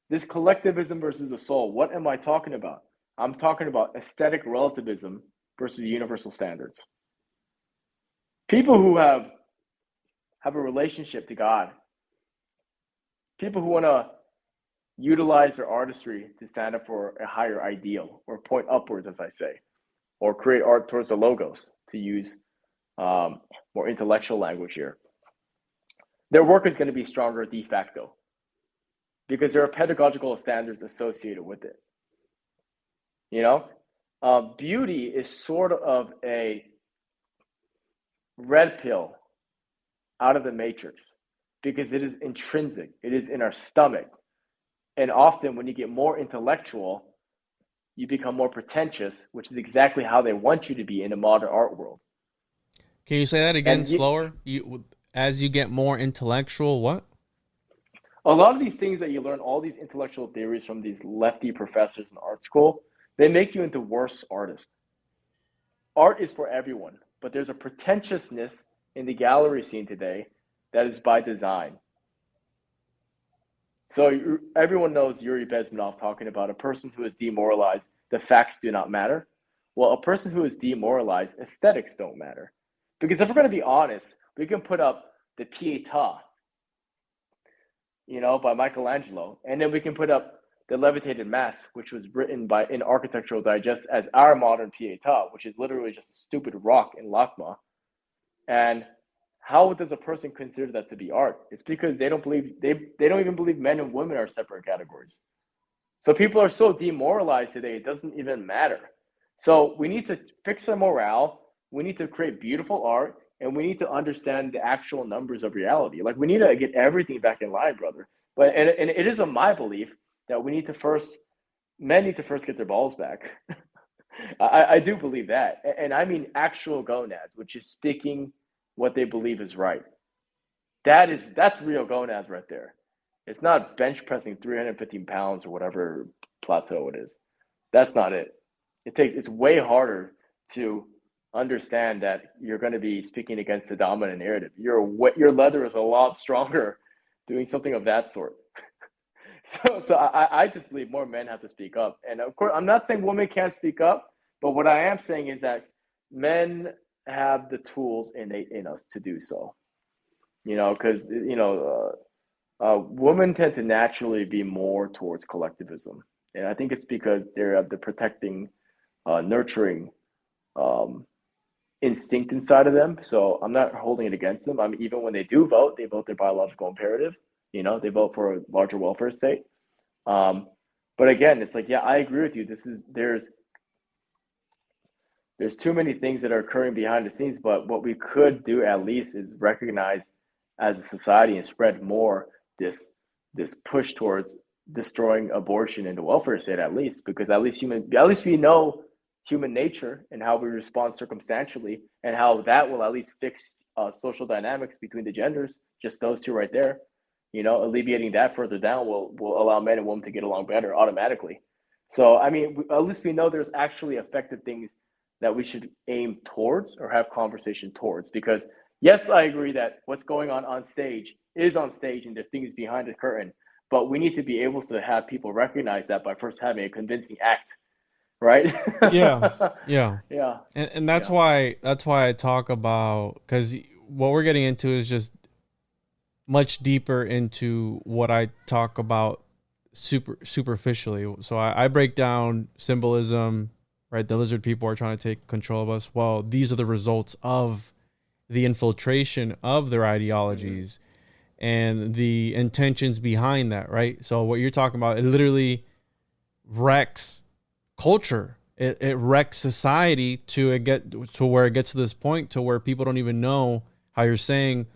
this collectivism versus the soul, what am I talking about? I'm talking about aesthetic relativism versus universal standards. People who have a relationship to God, people who want to utilize their artistry to stand up for a higher ideal or point upwards, as I say, or create art towards the logos, to use more intellectual language here. Their work is going to be stronger de facto, because there are pedagogical standards associated with it. Beauty is sort of a red pill out of the matrix because it is intrinsic. It is in our stomach. And often when you get more intellectual, you become more pretentious, which is exactly how they want you to be in a modern art world. Can you say that again slower? As you get more intellectual, what? A lot of these things that you learn, all these intellectual theories from these lefty professors in art school, they make you into worse artists. Art is for everyone, but there's a pretentiousness in the gallery scene today that is by design. So everyone knows Yuri Bezmenov talking about a person who is demoralized, the facts do not matter. Well, a person who is demoralized, aesthetics don't matter. Because if we're going to be honest, we can put up the Pietà, by Michelangelo, and then we can put up the Levitated Mass, which was written in Architectural Digest as our modern Pietà, which is literally just a stupid rock in Lakma. And how does a person consider that to be art? It's because they don't even believe men and women are separate categories. So people are so demoralized today, it doesn't even matter. So we need to fix our morale. We need to create beautiful art, and we need to understand the actual numbers of reality. Like, we need to get everything back in line, brother. But and it is my belief that men need to first get their balls back. I do believe that. And I mean actual gonads, which is speaking what they believe is right. That's real gonads right there. It's not bench pressing 315 pounds or whatever plateau it is. That's not it. It's way harder to understand that you're going to be speaking against the dominant narrative. Your leather is a lot stronger doing something of that sort. So I just believe more men have to speak up. And of course, I'm not saying women can't speak up, but what I am saying is that men have the tools innate in us to do so. Because women tend to naturally be more towards collectivism, and I think it's because they're the protecting, nurturing instinct inside of them. So I'm not holding it against them. I mean, even when they do vote, they vote their biological imperative. They vote for a larger welfare state. But again, it's like, yeah, I agree with you. There's too many things that are occurring behind the scenes, but what we could do at least is recognize as a society and spread more this push towards destroying abortion in the welfare state, at least, because at least we know human nature and how we respond circumstantially, and how that will at least fix social dynamics between the genders, just those two right there. Alleviating that further down will allow men and women to get along better automatically. So, I mean, at least we know there's actually effective things that we should aim towards or have conversation towards. Because, yes, I agree that what's going on stage is on stage and the things behind the curtain, but we need to be able to have people recognize that by first having a convincing act, right? Yeah. And that's why I talk about, because what we're getting into is just much deeper into what I talk about superficially. So I break down symbolism, right? The lizard people are trying to take control of us. Well, these are the results of the infiltration of their ideologies and the intentions behind that, right? So what you're talking about, it literally wrecks culture. It wrecks society to where it gets to this point to where people don't even know how you're saying,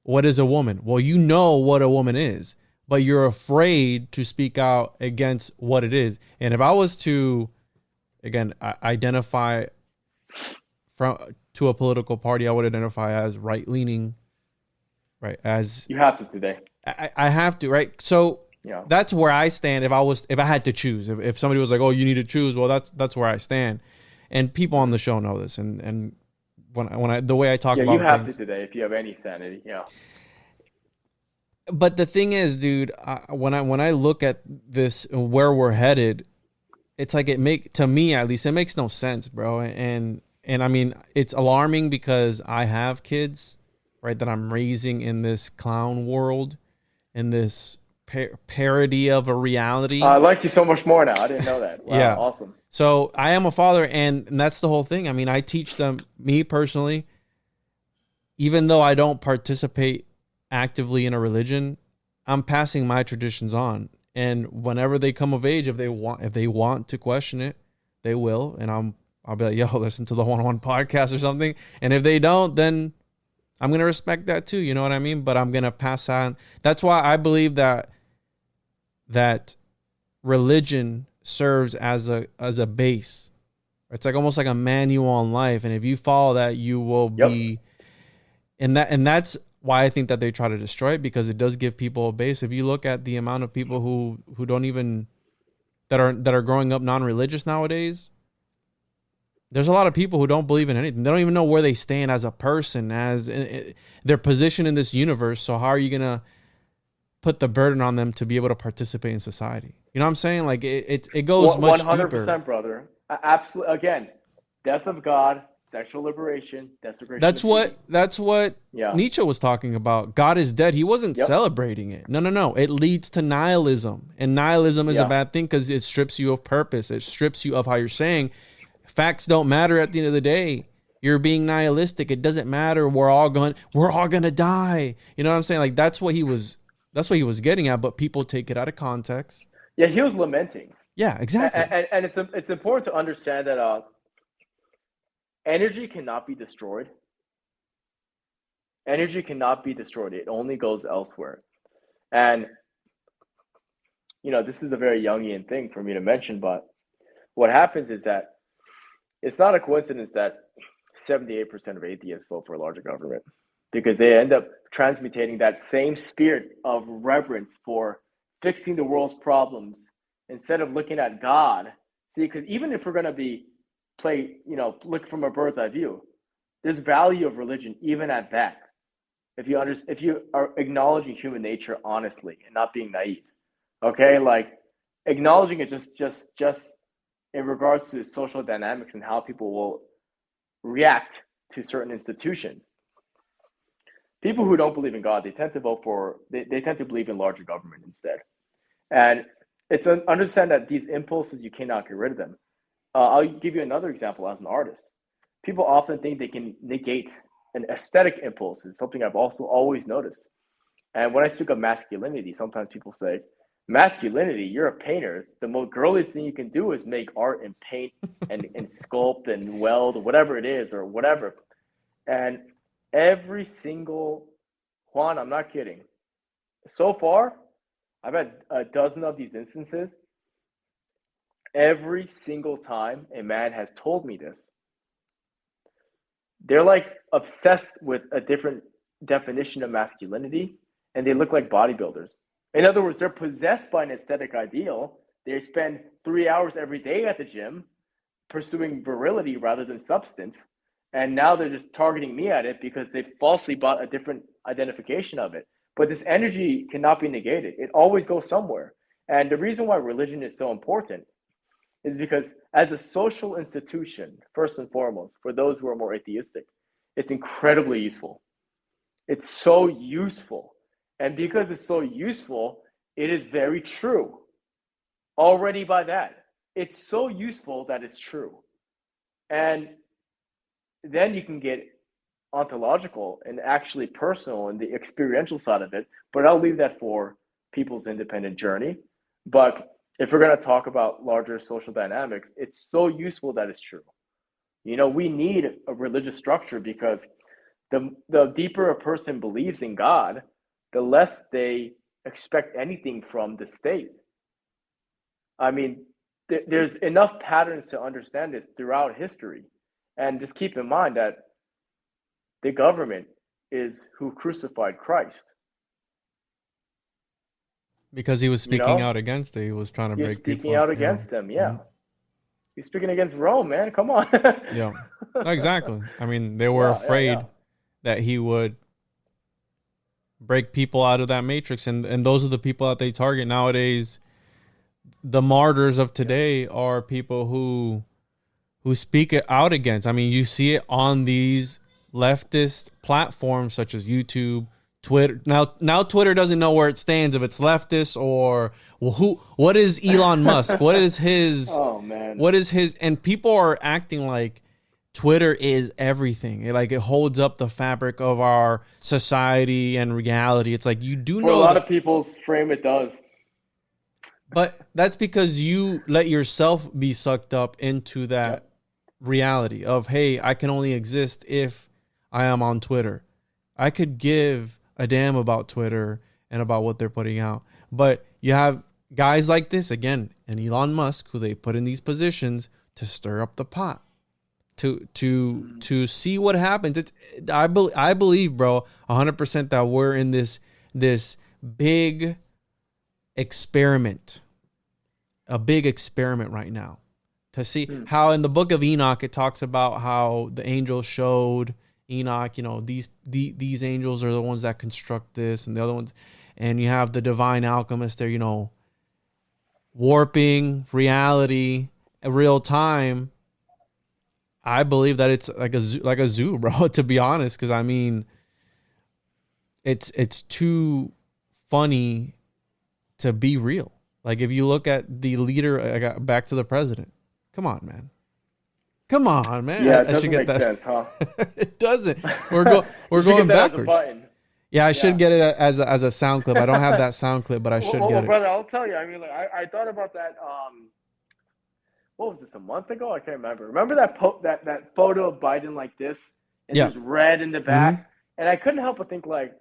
what is a woman? Well, you know what a woman is, but you're afraid to speak out against what it is. And if I was to, again, identify to a political party, I would identify as right-leaning, right? As you have to today. I have to, right? So yeah, that's where I stand. If I had to choose, if somebody was like, "Oh, you need to choose," well, that's where I stand. And people on the show know this, and when I the way I talk about you have things, to today if you have any sanity. Yeah. But the thing is, dude, when I look at this and where we're headed, it's like to me at least, it makes no sense, bro. And I mean, it's alarming because I have kids, right, that I'm raising in this clown world, in this parody of a reality. I like you so much more now. I didn't know that. Wow, yeah, awesome. So I am a father, and that's the whole thing. I mean, I teach them, me personally, even though I don't participate actively in a religion, I'm passing my traditions on. And whenever they come of age, if they want to question it, they will. And I'll be like, yo, listen to the 101 podcast or something. And if they don't, then I'm going to respect that too. You know what I mean? But I'm going to pass on. That's why I believe that religion serves as a base. It's like almost like a manual on life. And if you follow that, you will be, and that's why I think that they try to destroy it, because it does give people a base. If you look at the amount of people who don't even, that are growing up non-religious nowadays, there's a lot of people who don't believe in anything. They don't even know where they stand as a person, as their position in this universe. So how are you going to put the burden on them to be able to participate in society? You know what I'm saying? Like it goes much 100%, deeper. 100%, brother. Absolutely. Again, death of God, sexual liberation, desecration. That's what Nietzsche was talking about. God is dead. He wasn't celebrating it. No. It leads to nihilism. And nihilism is a bad thing because it strips you of purpose. It strips you of how you're saying facts don't matter at the end of the day. You're being nihilistic. It doesn't matter. We're all going to die. You know what I'm saying? Like that's what he was getting at, but people take it out of context. Yeah, he was lamenting. Yeah, exactly. And it's important to understand that energy cannot be destroyed. Energy cannot be destroyed. It only goes elsewhere. And this is a very Jungian thing for me to mention, but what happens is that it's not a coincidence that 78% of atheists vote for a larger government, because they end up transmutating that same spirit of reverence for fixing the world's problems instead of looking at God. See, because even if we're going to look from a bird's eye view, there's value of religion even at that. If you are acknowledging human nature honestly and not being naive, okay, like acknowledging it just in regards to social dynamics and how people will react to certain institutions. People who don't believe in God, they tend to believe in larger government instead. And it's understand that these impulses, you cannot get rid of them. I'll give you another example as an artist. People often think they can negate an aesthetic impulse. It's something I've also always noticed. And when I speak of masculinity, sometimes people say, masculinity, you're a painter. The most girliest thing you can do is make art and paint and sculpt and weld, whatever it is, or whatever. And every single, Juan, I'm not kidding. So far, I've had a dozen of these instances. Every single time a man has told me this, they're like obsessed with a different definition of masculinity, and they look like bodybuilders. In other words, they're possessed by an aesthetic ideal. They spend 3 hours every day at the gym pursuing virility rather than substance. And now they're just targeting me at it because they falsely bought a different identification of it. But this energy cannot be negated. It always goes somewhere. And the reason why religion is so important is because as a social institution, first and foremost, for those who are more atheistic, it's incredibly useful. It's so useful. And because it's so useful, it is very true. Already by that, it's so useful that it's true. And then you can get ontological and actually personal and the experiential side of it. But I'll leave that for people's independent journey. But if we're going to talk about larger social dynamics, it's so useful that it's true. We need a religious structure because the deeper a person believes in God, the less they expect anything from the state. I mean, there's enough patterns to understand this throughout history. And just keep in mind that the government is who crucified Christ. Because he was speaking out against it. He was trying to break people. Speaking out against them, yeah. Mm-hmm. He's speaking against Rome, man. Come on. Yeah, exactly. I mean, they were afraid that he would break people out of that matrix. And those are the people that they target nowadays. The martyrs of today are people who speak it out against. I mean, you see it on these leftist platforms such as YouTube, Twitter. Now Twitter doesn't know where it stands, if it's leftist or what is Elon Musk? What is his Oh man. What is his and people are acting like Twitter is everything. It holds up the fabric of our society and reality. It's like you do know for a lot of people's frame it does. But that's because you let yourself be sucked up into that reality of, hey, I can only exist if I am on Twitter. I could give a damn about Twitter and about what they're putting out. But you have guys like this, again, and Elon Musk, who they put in these positions to stir up the pot, to see what happens. I believe, bro, 100% that we're in this big experiment, a big experiment right now, to see how in the book of Enoch it talks about how the angels showed Enoch, these angels are the ones that construct this and the other ones, and you have the divine alchemist there, warping reality in real time. I believe that it's like a zoo, bro, to be honest, because I mean it's too funny to be real. Like, if you look at the leader, I got back to the president. Come on, man. Yeah, it doesn't make sense, huh? It doesn't. We're going backwards. Yeah, I should get it as a sound clip. I don't have that sound clip, but I should get it. Brother, I'll tell you. I mean, like, I thought about that. What was this, a month ago? I can't remember. Remember that that photo of Biden like this, and there's red in the back, and I couldn't help but think, like,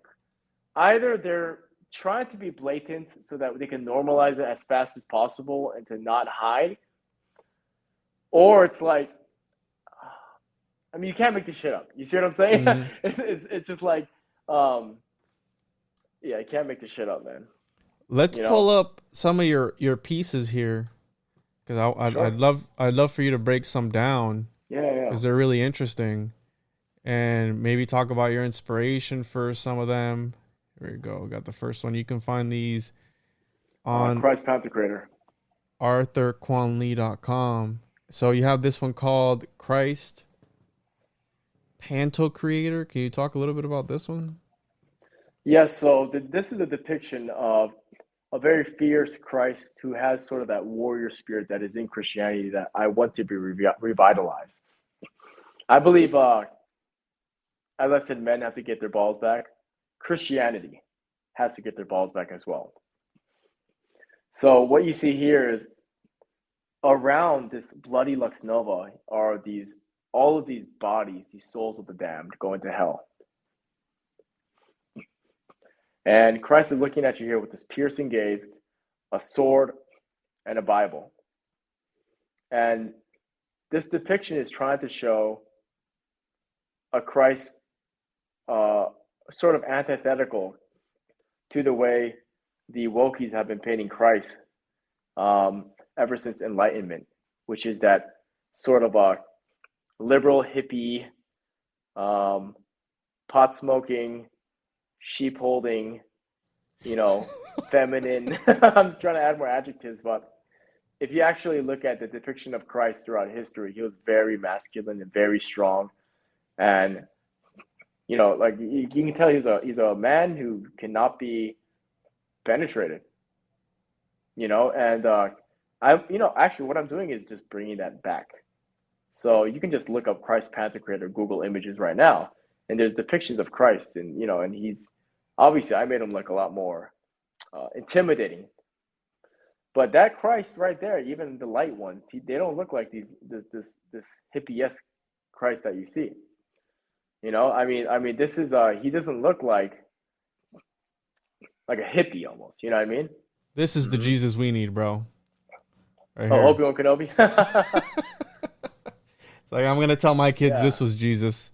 either they're trying to be blatant so that they can normalize it as fast as possible and to not hide, or it's like, I mean, you can't make this shit up. You see what I'm saying? It's just like, yeah, you can't make this shit up, man. Let's pull up some of your pieces here, because I'd love for you to break some down. Yeah. Because they're really interesting, and maybe talk about your inspiration for some of them. Here we go. We got the first one. You can find these on Christ Pantocrator, ArthurKwonLee.com. So you have this one called Christ Pantocrator. Can you talk a little bit about this one? Yes. So this is a depiction of a very fierce Christ who has sort of that warrior spirit that is in Christianity that I want to be revitalized. I believe, as I said, men have to get their balls back. Christianity has to get their balls back as well. So what you see here is around this bloody Lux Nova are all of these bodies, these souls of the damned going to hell. And Christ is looking at you here with this piercing gaze, a sword, and a Bible. And this depiction is trying to show a Christ sort of antithetical to the way the wokies have been painting Christ ever since Enlightenment, which is that sort of a liberal hippie, pot smoking, sheep holding, feminine. I'm trying to add more adjectives, but if you actually look at the depiction of Christ throughout history, he was very masculine and very strong, and like you can tell he's a man who cannot be penetrated. And actually what I'm doing is just bringing that back. So you can just look up Christ Pantocrator Google images right now, and there's depictions of Christ, and and he's obviously, I made him look a lot more intimidating. But that Christ right there, even the light ones, they don't look like this hippie-esque Christ that you see. I mean, this is he doesn't look like a hippie almost. You know what I mean? This is the Jesus we need, bro. Right Obi-Wan Kenobi. It's like, I'm gonna tell my kids this was Jesus.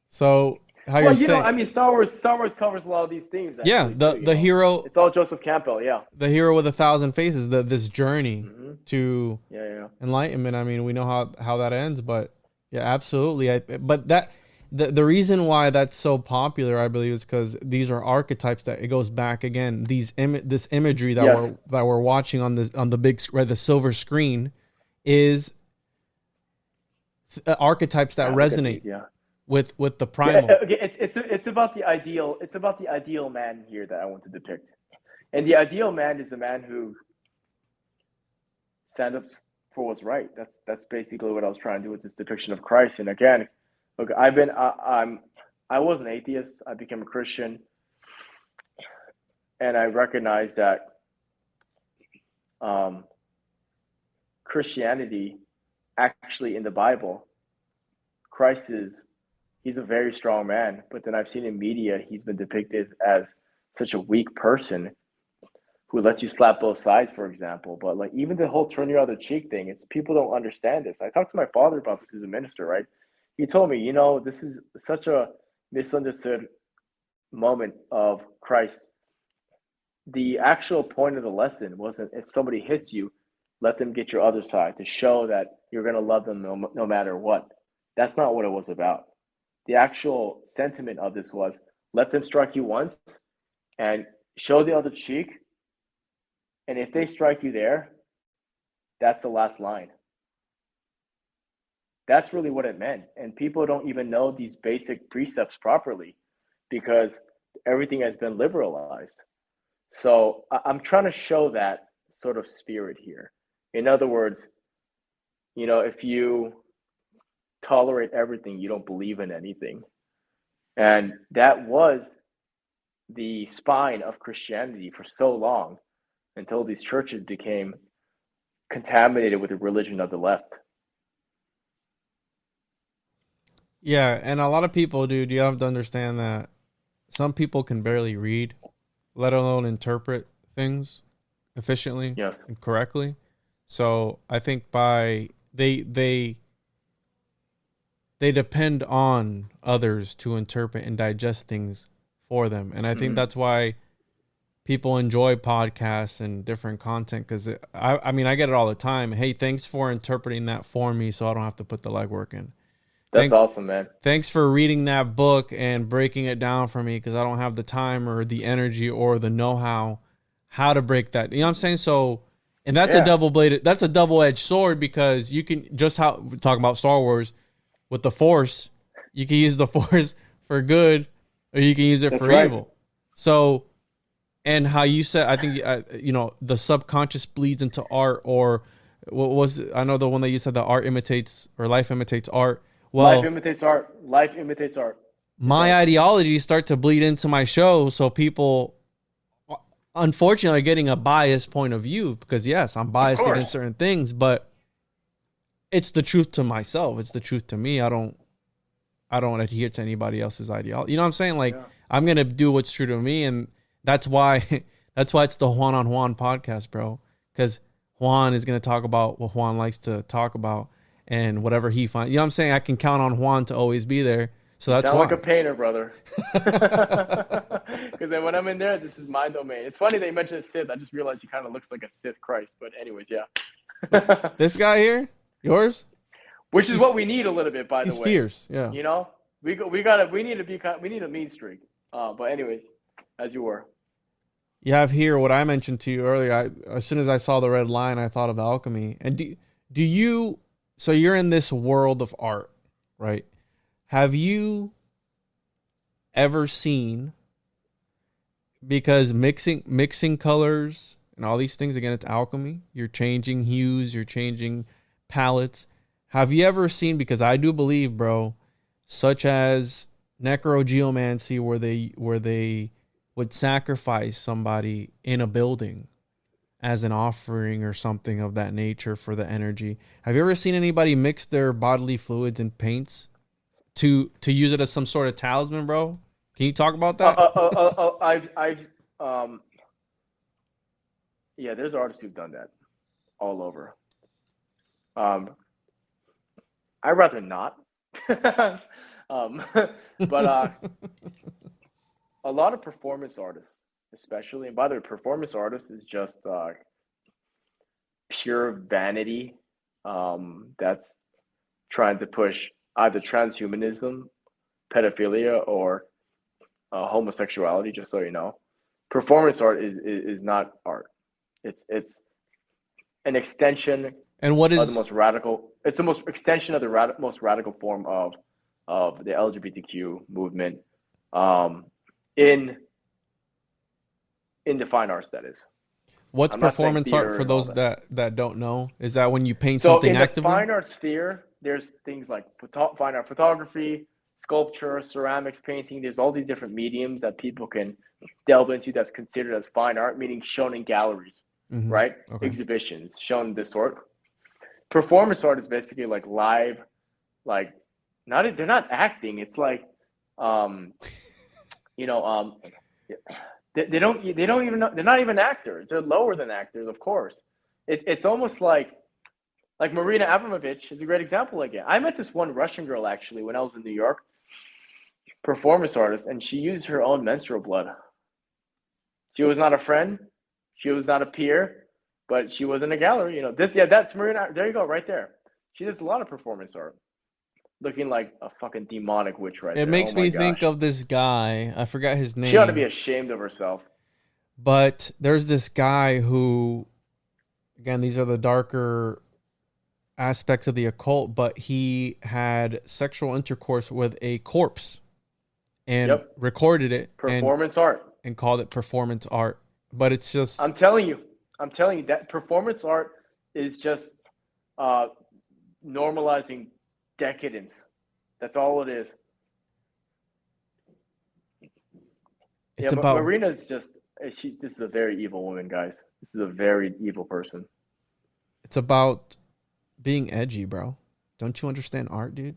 So you're saying? Star Wars covers a lot of these themes. The hero. It's all Joseph Campbell. Yeah. The hero with 1,000 faces. This journey to enlightenment. I mean, we know how that ends, but yeah, absolutely. But the reason why that's so popular, I believe, is because these are archetypes that it goes back again. This imagery that we're watching on the big the silver screen is archetypes that resonate with the primal. It's about the ideal. It's about the ideal man here that I want to depict, and the ideal man is a man who stands up for what's right. That's basically what I was trying to do with this depiction of Christ. And again, look, I was an atheist. I became a Christian, and I recognized that um, Christianity, actually in the Bible, Christ he's a very strong man, but then I've seen in media he's been depicted as such a weak person who lets you slap both sides, for example. But like even the whole turn your other cheek thing, it's people don't understand this. I talked to my father about this, who's a minister, right? He told me, this is such a misunderstood moment of Christ. The actual point of the lesson wasn't if somebody hits you, let them get your other side to show that you're going to love them no matter what. That's not what it was about. The actual sentiment of this was let them strike you once and show the other cheek. And if they strike you there, that's the last line. That's really what it meant. And people don't even know these basic precepts properly because everything has been liberalized. So I'm trying to show that sort of spirit here. In other words, if you tolerate everything, you don't believe in anything. And that was the spine of Christianity for so long until these churches became contaminated with the religion of the left. Yeah, and a lot of people, dude, you have to understand that some people can barely read, let alone interpret things efficiently and correctly. So I think they depend on others to interpret and digest things for them. And I think that's why people enjoy podcasts and different content, because I mean, I get it all the time. Hey, thanks for interpreting that for me so I don't have to put the legwork in. That's awesome, man. Thanks for reading that book and breaking it down for me because I don't have the time or the energy or the know-how to break that. You know what I'm saying? So, and that's a double-edged sword, because you can just talk about Star Wars with the Force. You can use the Force for good or you can use it for evil. So, and how you said, I think, the subconscious bleeds into art, or what was it? I know the one that you said, that art imitates or life imitates art. Well, life imitates art. Life imitates art. My ideologies start to bleed into my show, so people, unfortunately, are getting a biased point of view, because yes, I'm biased against certain things, but it's the truth to myself. It's the truth to me. I don't adhere to anybody else's ideology. You know what I'm saying? Like, I'm gonna do what's true to me, and that's why it's the Juan on Juan podcast, bro. Because Juan is gonna talk about what Juan likes to talk about. And whatever he finds, you know what I'm saying? I can count on Juan to always be there. So that's why. Sound like a painter, brother. Because then when I'm in there, this is my domain. It's funny that you mentioned Sith. I just realized he kind of looks like a Sith Christ. But anyways, yeah. This guy here, yours? Which is what we need a little bit, by the way. He's fierce, yeah. We need a mean streak. But anyways, as you were. You have here what I mentioned to you earlier. As soon as I saw the red line, I thought of alchemy. And do you... So you're in this world of art, right? Have you ever seen, because mixing colors and all these things, again, it's alchemy. You're changing hues, you're changing palettes. Have you ever seen, because I do believe, bro, such as necrogeomancy, where they would sacrifice somebody in a building as an offering or something of that nature for the energy. Have you ever seen anybody mix their bodily fluids and paints to use it as some sort of talisman, bro? Can you talk about that? There's artists who've done that all over. I'd rather not. But a lot of performance artists, especially, and by the way, performance artist is just pure vanity that's trying to push either transhumanism, pedophilia, or homosexuality, just so you know. Performance art is not art. It's an extension of the most radical. It's the most extension of the most radical form of the LGBTQ movement in the fine arts, that is. What's performance art for those that don't know? Is that when you paint something actively? So in the fine art sphere, there's things like fine art photography, sculpture, ceramics, painting. There's all these different mediums that people can delve into that's considered as fine art, meaning shown in galleries. right? Okay. Exhibitions shown this sort. Performance art is basically like live, like they're not acting. It's like, you know, they don't even know, they're not even actors. They're lower than actors, of course. It's almost like Marina Abramovich is a great example again. I met this one Russian girl actually when I was in New York, performance artist, and she used her own menstrual blood. She was not a friend, she was not a peer, but she was in a gallery. You know, that's Marina. There you go, right there. She does a lot of performance art, looking like a fucking demonic witch right there. It makes me think of this guy. I forgot his name. She ought to be ashamed of herself. But there's this guy who, again, these are the darker aspects of the occult, but he had sexual intercourse with a corpse and recorded it. Performance art. And called it performance art. But it's just... I'm telling you that performance art is just normalizing decadence. That's all it is. It's about... Marina's just... this is a very evil woman, guys. This is a very evil person. It's about being edgy, bro. Don't you understand art, dude?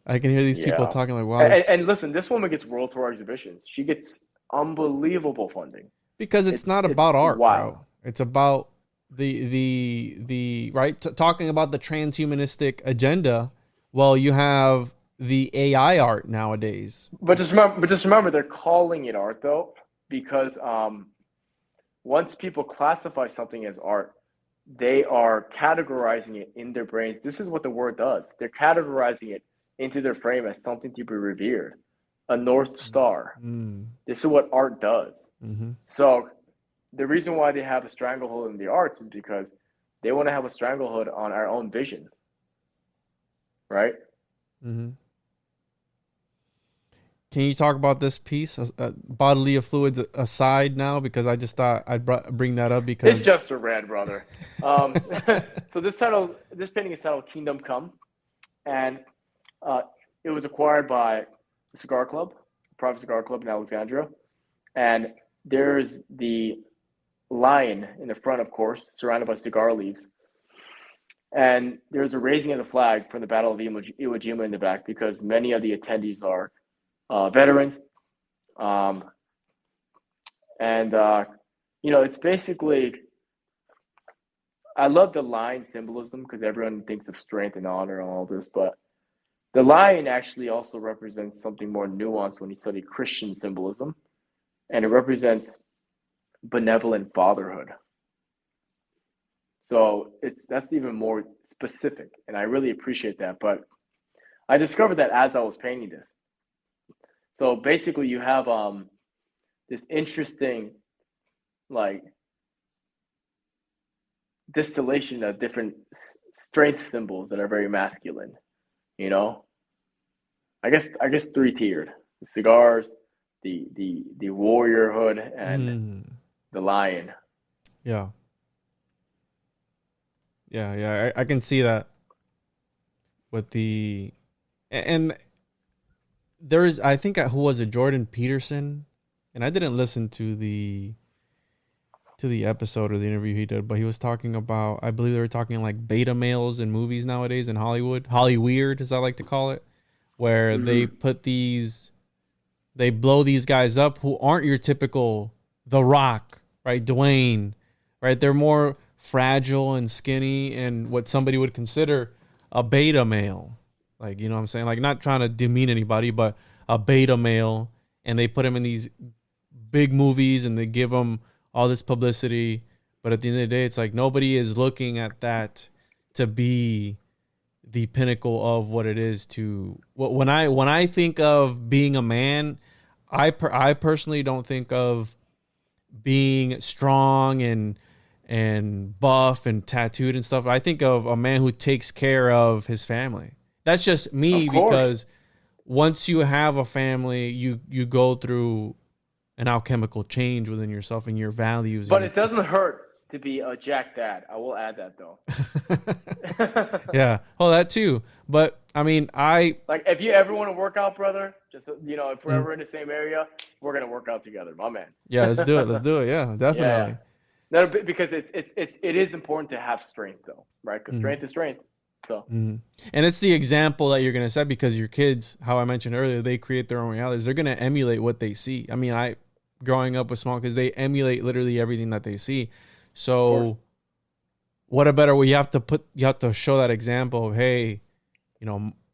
I can hear these people talking like, wow. And listen, this woman gets world tour exhibitions. She gets unbelievable funding. Because it's not about art, bro. It's about the right, talking about the transhumanistic agenda. Well, you have the AI art nowadays. But just remember, they're calling it art though, because once people classify something as art, they are categorizing it in their brains. This is what the word does. They're categorizing it into their frame as something to be revered, a North Star. This is what art does. So the reason why they have a stranglehold in the arts is because they want to have a stranglehold on our own vision, right? Can you talk about this piece, bodily fluids aside now? Because I just thought I'd bring that up because... It's just a rant, brother. So this painting is titled Kingdom Come. And it was acquired by the cigar club, private cigar club in Alexandria. And there's the lion in the front, of course, surrounded by cigar leaves. And there's a raising of the flag from the Battle of Iwo Jima in the back because many of the attendees are veterans. You know, it's basically, I love the lion symbolism because everyone thinks of strength and honor and all this, but the lion actually also represents something more nuanced when you study Christian symbolism, and it represents benevolent fatherhood. So that's even more specific, and I really appreciate that. But I discovered that as I was painting this. So basically, you have this interesting, like, distillation of different strength symbols that are very masculine. You know, I guess 3-tiered: the cigars, the warriorhood, and the lion. Yeah. I can see that with the, and there is, I think, who was it, Jordan Peterson, and I didn't listen to the episode or the interview he did, but he was talking about, I believe they were talking like beta males in movies nowadays in Hollywood, Hollyweird as I like to call it, where they put they blow these guys up who aren't your typical The Rock, right, Dwayne, right? They're more fragile and skinny and what somebody would consider a beta male. Like, you know what I'm saying? Like, not trying to demean anybody, but a beta male, and they put him in these big movies and they give him all this publicity. But at the end of the day, it's like nobody is looking at that to be the pinnacle of what it is to, when I think of being a man, I personally don't think of being strong and buff and tattooed and stuff. I think of a man who takes care of his family. That's just me, because once you have a family, you go through an alchemical change within yourself and your values. But it doesn't hurt to be a jack dad. I will add that though. Yeah. Oh, that too. But I mean, Like, if you ever want to work out, brother, just, if we're mm, ever in the same area, we're gonna work out together, my man. yeah, let's do it. Let's do it. Yeah, Yeah, yeah. definitely. No, because it is important to have strength though, right? Because Mhm. strength is strength. So And it's the example that you're going to set because your kids, how I mentioned earlier, they create their own realities. They're going to emulate what they see. I mean, growing up with small kids, they emulate literally everything that they see. of course. So what a better way you have to show that example of, hey,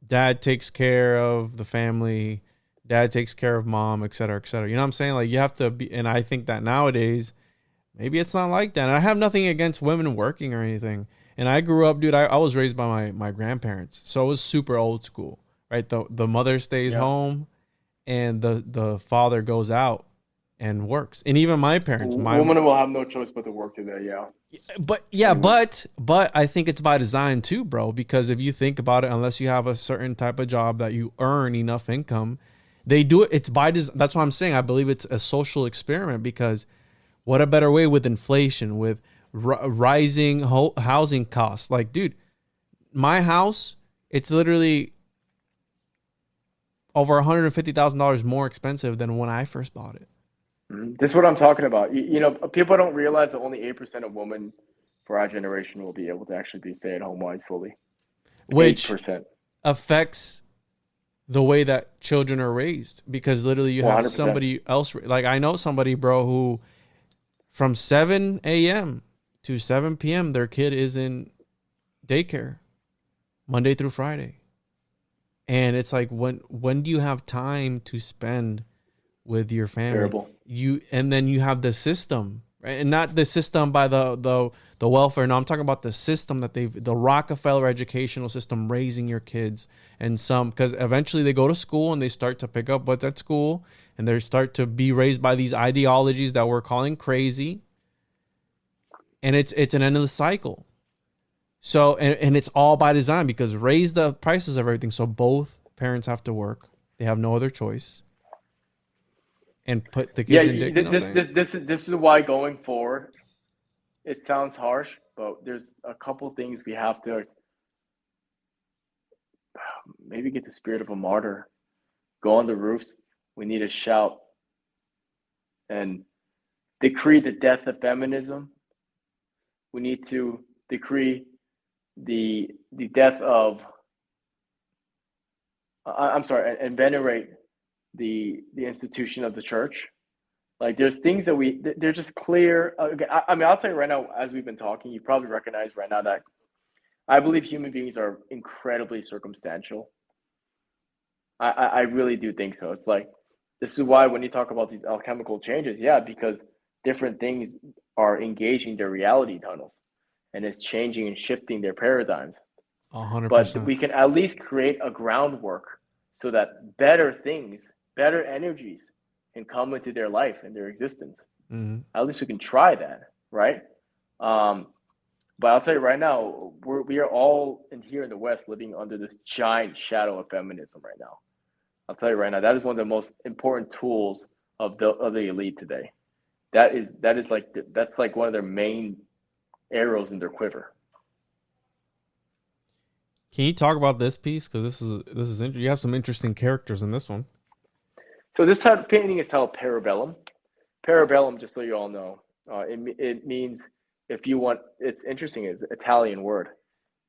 dad takes care of the family, dad takes care of mom, et cetera, et cetera. You know what I'm saying? Like you have to be, and I think that nowadays, maybe it's not like that. And I have nothing against women working or anything. And I grew up, dude, I was raised by my grandparents. So it was super old school, right? The mother stays Yeah. home and the father goes out and works. And even my parents, Women will have no choice but to work today. Yeah. but I think it's by design too, bro, because if you think about it, unless you have a certain type of job that you earn enough income, they do it. It's by design. That's what I'm saying. I believe it's a social experiment because what a better way with inflation, with rising housing costs. Like, dude, my house, it's literally over $150,000 more expensive than when I first bought it. This is what I'm talking about. People don't realize that only 8% of women for our generation will be able to actually be stay-at-home wives fully. Which 8%. affects the way that children are raised because literally you have 100%. somebody else. Like I know somebody, bro, who from 7 a.m. to 7 p.m. their kid is in daycare Monday through Friday. And it's like, when do you have time to spend with your family? Terrible. And then you have the system, right? And not the system by the welfare. No, I'm talking about the system that the Rockefeller educational system raising your kids, and because eventually they go to school and they start to pick up what's at school and they start to be raised by these ideologies that we're calling crazy. And it's an endless cycle. So, and it's all by design because raise the prices of everything. So both parents have to work. They have no other choice. And put the kids in dick. This is why going forward, it sounds harsh, but there's a couple things we have to maybe get the spirit of a martyr. Go on the roofs. We need to shout and decree the death of feminism. We need to decree the death of and venerate the institution of the church. Like there's things that they're just clear. I mean, I'll tell you right now, as we've been talking, you probably recognize right now that I believe human beings are incredibly circumstantial. I really do think so. It's like, this is why when you talk about these alchemical changes, yeah, because different things are engaging their reality tunnels and it's changing and shifting their paradigms. 100%. But we can at least create a groundwork so that better things, better energies can come into their life and their existence. Mm-hmm. At least we can try that, right? But I'll tell you right now, we are all here in the West living under this giant shadow of feminism right now. I'll tell you right now, that is one of the most important tools of the elite today. That's like one of their main arrows in their quiver. Can you talk about this piece? Because this is interesting. You have some interesting characters in this one. So this type of painting is called parabellum. Parabellum, just so you all know, it means if you want. It's interesting. It's an Italian word.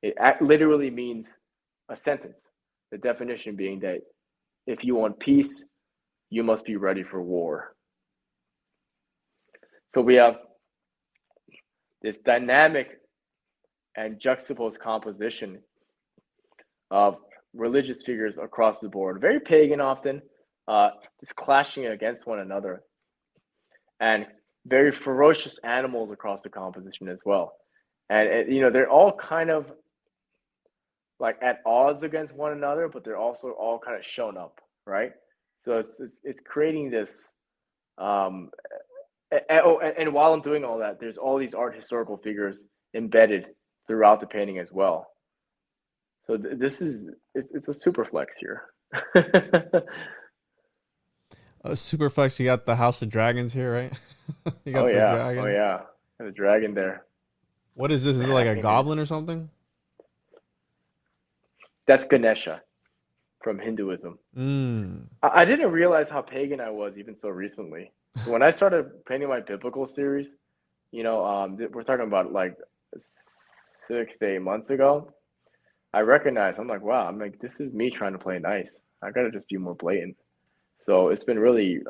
It literally means a sentence. The definition being that if you want peace, you must be ready for war. So we have this dynamic and juxtaposed composition of religious figures across the board, very pagan often, just clashing against one another, and very ferocious animals across the composition as well. And they're all kind of like at odds against one another, but they're also all kind of shown up, right? So it's creating this. And while I'm doing all that, there's all these art historical figures embedded throughout the painting as well. So it's a super flex here. Super flex. You got the House of Dragons here, right? You got the dragon. Oh yeah, the dragon there. What is this? Is it like a goblin or something? That's Ganesha from Hinduism. I didn't realize how pagan I was even so recently. So when I started painting my biblical series, we're talking about like 6 to 8 months ago. I recognized, I'm like, wow, I'm like, this is me trying to play nice. I gotta just be more blatant. So it's been really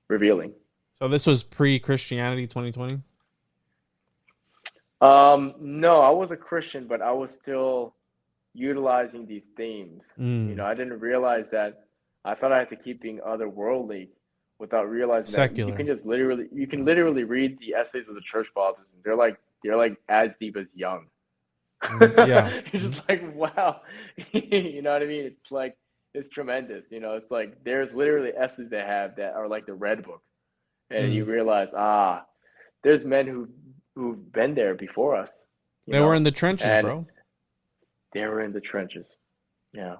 revealing. So this was pre-Christianity 2020? No, I was a Christian, but I was still utilizing these themes. I didn't realize that. I thought I had to keep being otherworldly without realizing Secular. that you can literally read the essays of the church fathers, and they're like as deep as Young. Yeah. You're just like, wow. You know what I mean? It's like, it's tremendous. It's like there's literally essays they have that are like the Red Book. And you realize, there's men who've been there before us. They were in the trenches, bro. They were in the trenches. Yeah.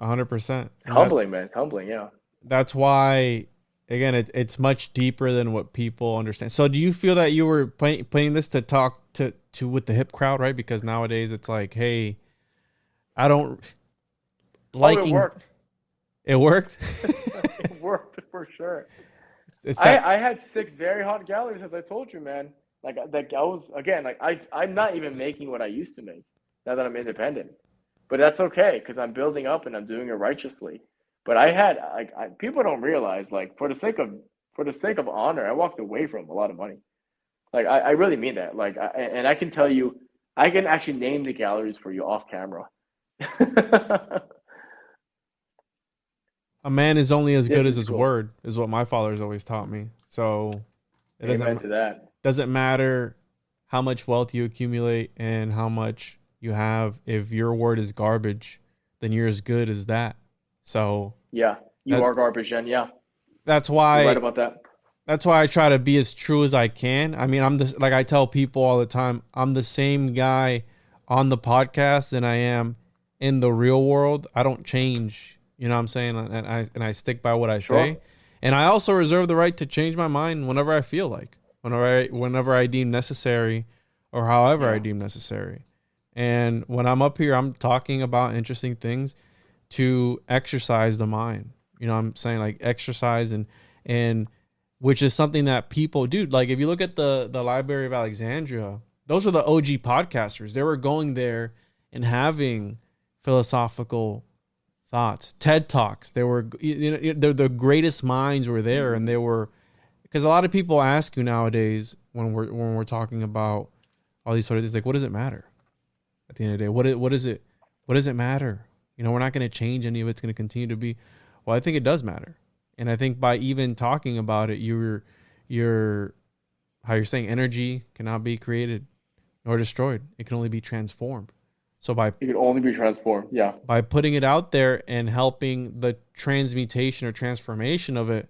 100%. Humbling, man. It's humbling, yeah. That's why, again, it's much deeper than what people understand. So do you feel that you were playing this to talk to with the hip crowd, right? Because nowadays it's like, hey, I don't liking. It worked. It worked? It worked for sure. I had 6 very hot galleries, as I told you, man. Like I was, again, like I'm not even making what I used to make now that I'm independent. But that's okay, because I'm building up and I'm doing it righteously. But people don't realize, like, for the sake of honor, I walked away from a lot of money. Like I really mean that. Like and I can tell you, I can actually name the galleries for you off camera. A man is only as good as his word, is what my father's always taught me. So it doesn't matter how much wealth you accumulate and how much you have. If your word is garbage, then you're as good as that. So yeah, you are garbage, and yeah, that's why. You're right about that. That's why I try to be as true as I can. I mean, like I tell people all the time, I'm the same guy on the podcast than I am in the real world. I don't change. You know what I'm saying? And I stick by what I say. And I also reserve the right to change my mind whenever I feel like, whenever I deem necessary, or however I deem necessary. And when I'm up here, I'm talking about interesting things to exercise the mind. You know what I'm saying? Like exercise and which is something that people do. Like if you look at the Library of Alexandria, those were the OG podcasters. They were going there and having philosophical thoughts, TED Talks. They were, the greatest minds were there, and they were, because a lot of people ask you nowadays when we're talking about all these sort of things, like, what does it matter? At the end of the day, what does it matter? We're not going to change any of it. It's going to continue to be. Well, I think it does matter, and I think by even talking about it, you're how you're saying energy cannot be created nor destroyed. It can only be transformed. So it can only be transformed, yeah. By putting it out there and helping the transmutation or transformation of it,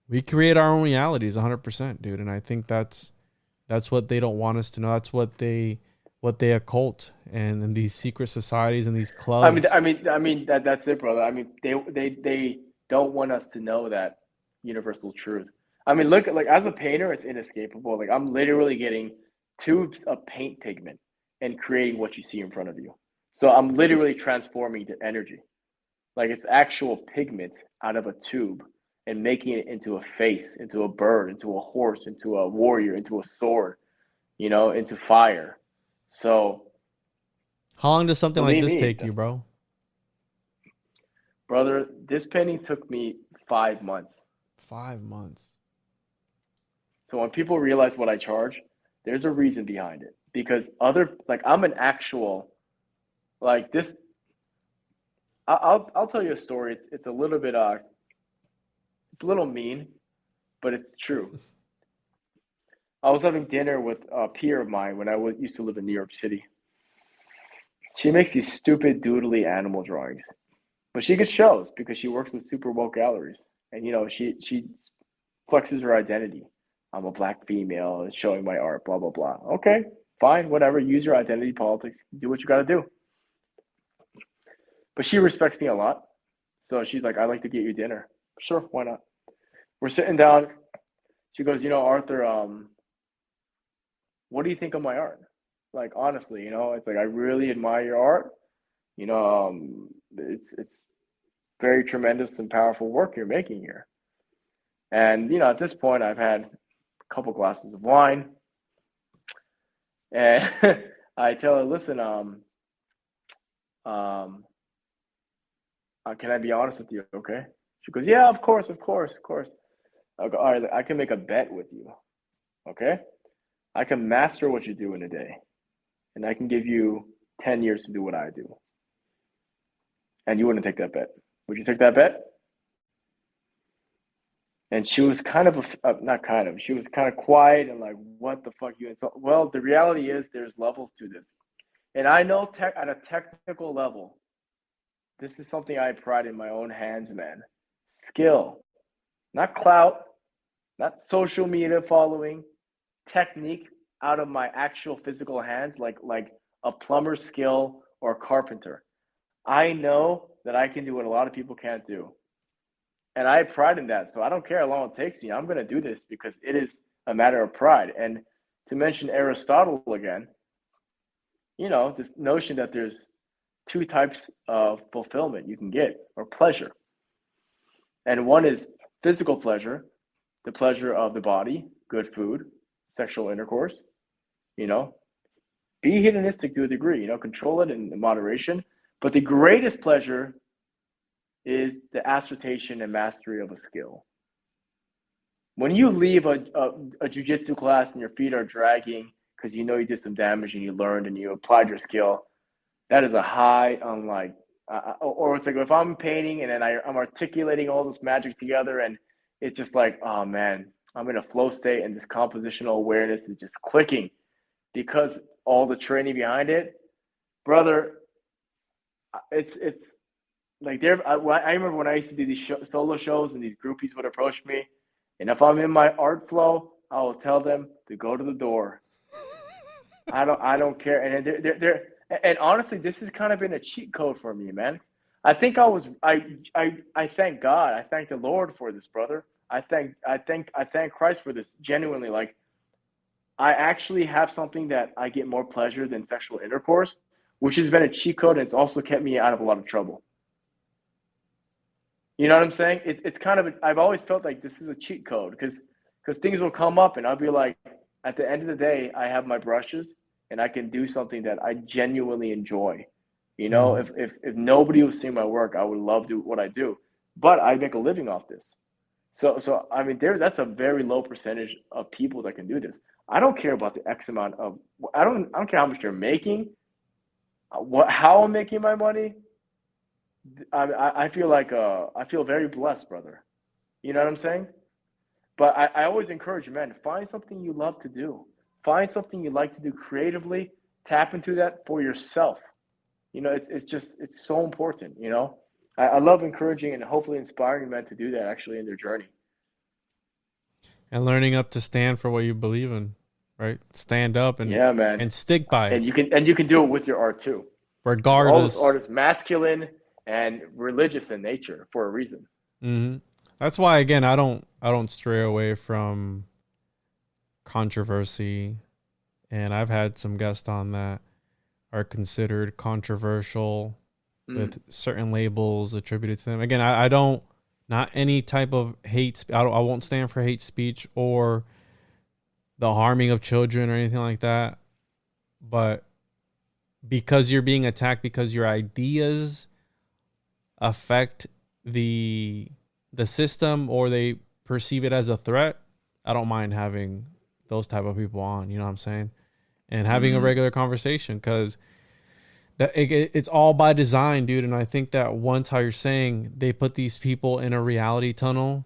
we create our own realities 100%, dude. And I think that's what they don't want us to know. That's what they occult and these secret societies and these clubs. I mean that's it, brother. I mean they don't want us to know that universal truth. I mean, look, like as a painter, it's inescapable. Like I'm literally getting tubes of paint pigment and creating what you see in front of you. So I'm literally transforming the energy. Like it's actual pigment out of a tube and making it into a face, into a bird, into a horse, into a warrior, into a sword, into fire. So how long does something like this take you, bro? Brother, this painting took me 5 months. 5 months. So when people realize what I charge, there's a reason behind it. Because I'm an actual, like this, I'll tell you a story. It's a little bit, it's a little mean, but it's true. I was having dinner with a peer of mine when I used to live in New York City. She makes these stupid doodly animal drawings, but she gets shows because she works with super woke galleries. And, she flexes her identity. I'm a black female, showing my art, blah, blah, blah. Okay. Fine, whatever. Use your identity politics. Do what you got to do. But she respects me a lot. So she's like, I'd like to get you dinner. Sure, why not? We're sitting down. She goes, Arthur, what do you think of my art? Like, honestly, it's like, I really admire your art. It's very tremendous and powerful work you're making here. And at this point, I've had a couple glasses of wine, and I tell her, listen, can I be honest with you? Okay. She goes, yeah, of course, of course, of course. I go, all right, I can make a bet with you. Okay. I can master what you do in a day, and I can give you 10 years to do what I do. And you wouldn't take that bet. Would you take that bet? And she was kind of, not kind of, she was kind of quiet and like, what the fuck you insult? Well, the reality is there's levels to this. And I know at a technical level, this is something I pride in my own hands, man. Skill, not clout, not social media following, technique out of my actual physical hands, like a plumber's skill or a carpenter. I know that I can do what a lot of people can't do. And I have pride in that. So I don't care how long it takes me. I'm going to do this because it is a matter of pride. And to mention Aristotle again, this notion that there's two types of fulfillment you can get, or pleasure. And one is physical pleasure, the pleasure of the body, good food, sexual intercourse, be hedonistic to a degree, control it in moderation. But the greatest pleasure is the assertion and mastery of a skill. When you leave a jiu-jitsu class and your feet are dragging because you did some damage and you learned and you applied your skill, that is a high on or it's like if I'm painting and then I'm articulating all this magic together and it's just like, oh man, I'm in a flow state and this compositional awareness is just clicking because all the training behind it, brother. It's like I remember when I used to do these solo shows and these groupies would approach me, and if I'm in my art flow, I will tell them to go to the door. I don't care, and and honestly, this has kind of been a cheat code for me, man. I think I thank God, I thank the Lord for this, brother. I thank Christ for this genuinely. Like, I actually have something that I get more pleasure than sexual intercourse, which has been a cheat code, and it's also kept me out of a lot of trouble. You know what I'm saying? It's kind of I've always felt like this is a cheat code because things will come up and I'll be like, at the end of the day, I have my brushes and I can do something that I genuinely enjoy. If nobody was seeing my work, I would love to do what I do, but I make a living off this. So I mean, that's a very low percentage of people that can do this. I don't care about the X amount of. I don't care how much you're making. How I'm making my money. I feel like I feel very blessed, brother. You know what I'm saying? But I always encourage you, man, find something you love to do. Find something you like to do creatively. Tap into that for yourself. It's so important. I love encouraging and hopefully inspiring men to do that actually in their journey. And learning up to stand for what you believe in, right? Stand up and man, and stick by it. And you can do it with your art too. Regardless, all this art is masculine and religious in nature for a reason. Mm-hmm. That's why, again, I don't stray away from controversy, and I've had some guests on that are considered controversial with certain labels attributed to them. Again, I don't, not any type of hate. I won't stand for hate speech or the harming of children or anything like that. But because you're being attacked because your ideas affect the system or they perceive it as a threat, I don't mind having those type of people on, you know what I'm saying? And having a regular conversation, because it's all by design, dude. And I think that once, how you're saying, they put these people in a reality tunnel,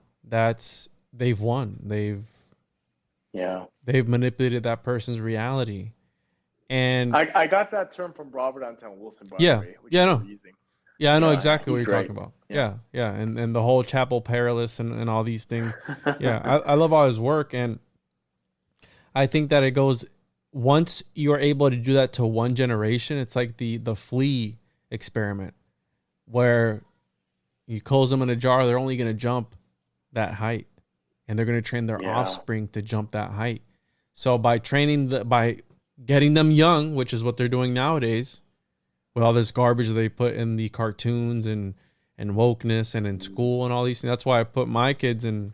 they've won. They've manipulated that person's reality. And I got that term from Robert Anton Wilson, by the way. I know exactly what you're talking about. Yeah. And the whole Chapel Perilous and all these things. Yeah, I love all his work. And I think that it goes, once you're able to do that to one generation, it's like the flea experiment, where you close them in a jar, they're only going to jump that height, and they're going to train their offspring to jump that height. So by training by getting them young, which is what they're doing nowadays, with all this garbage that they put in the cartoons and wokeness and in school and all these things. That's why I put my kids in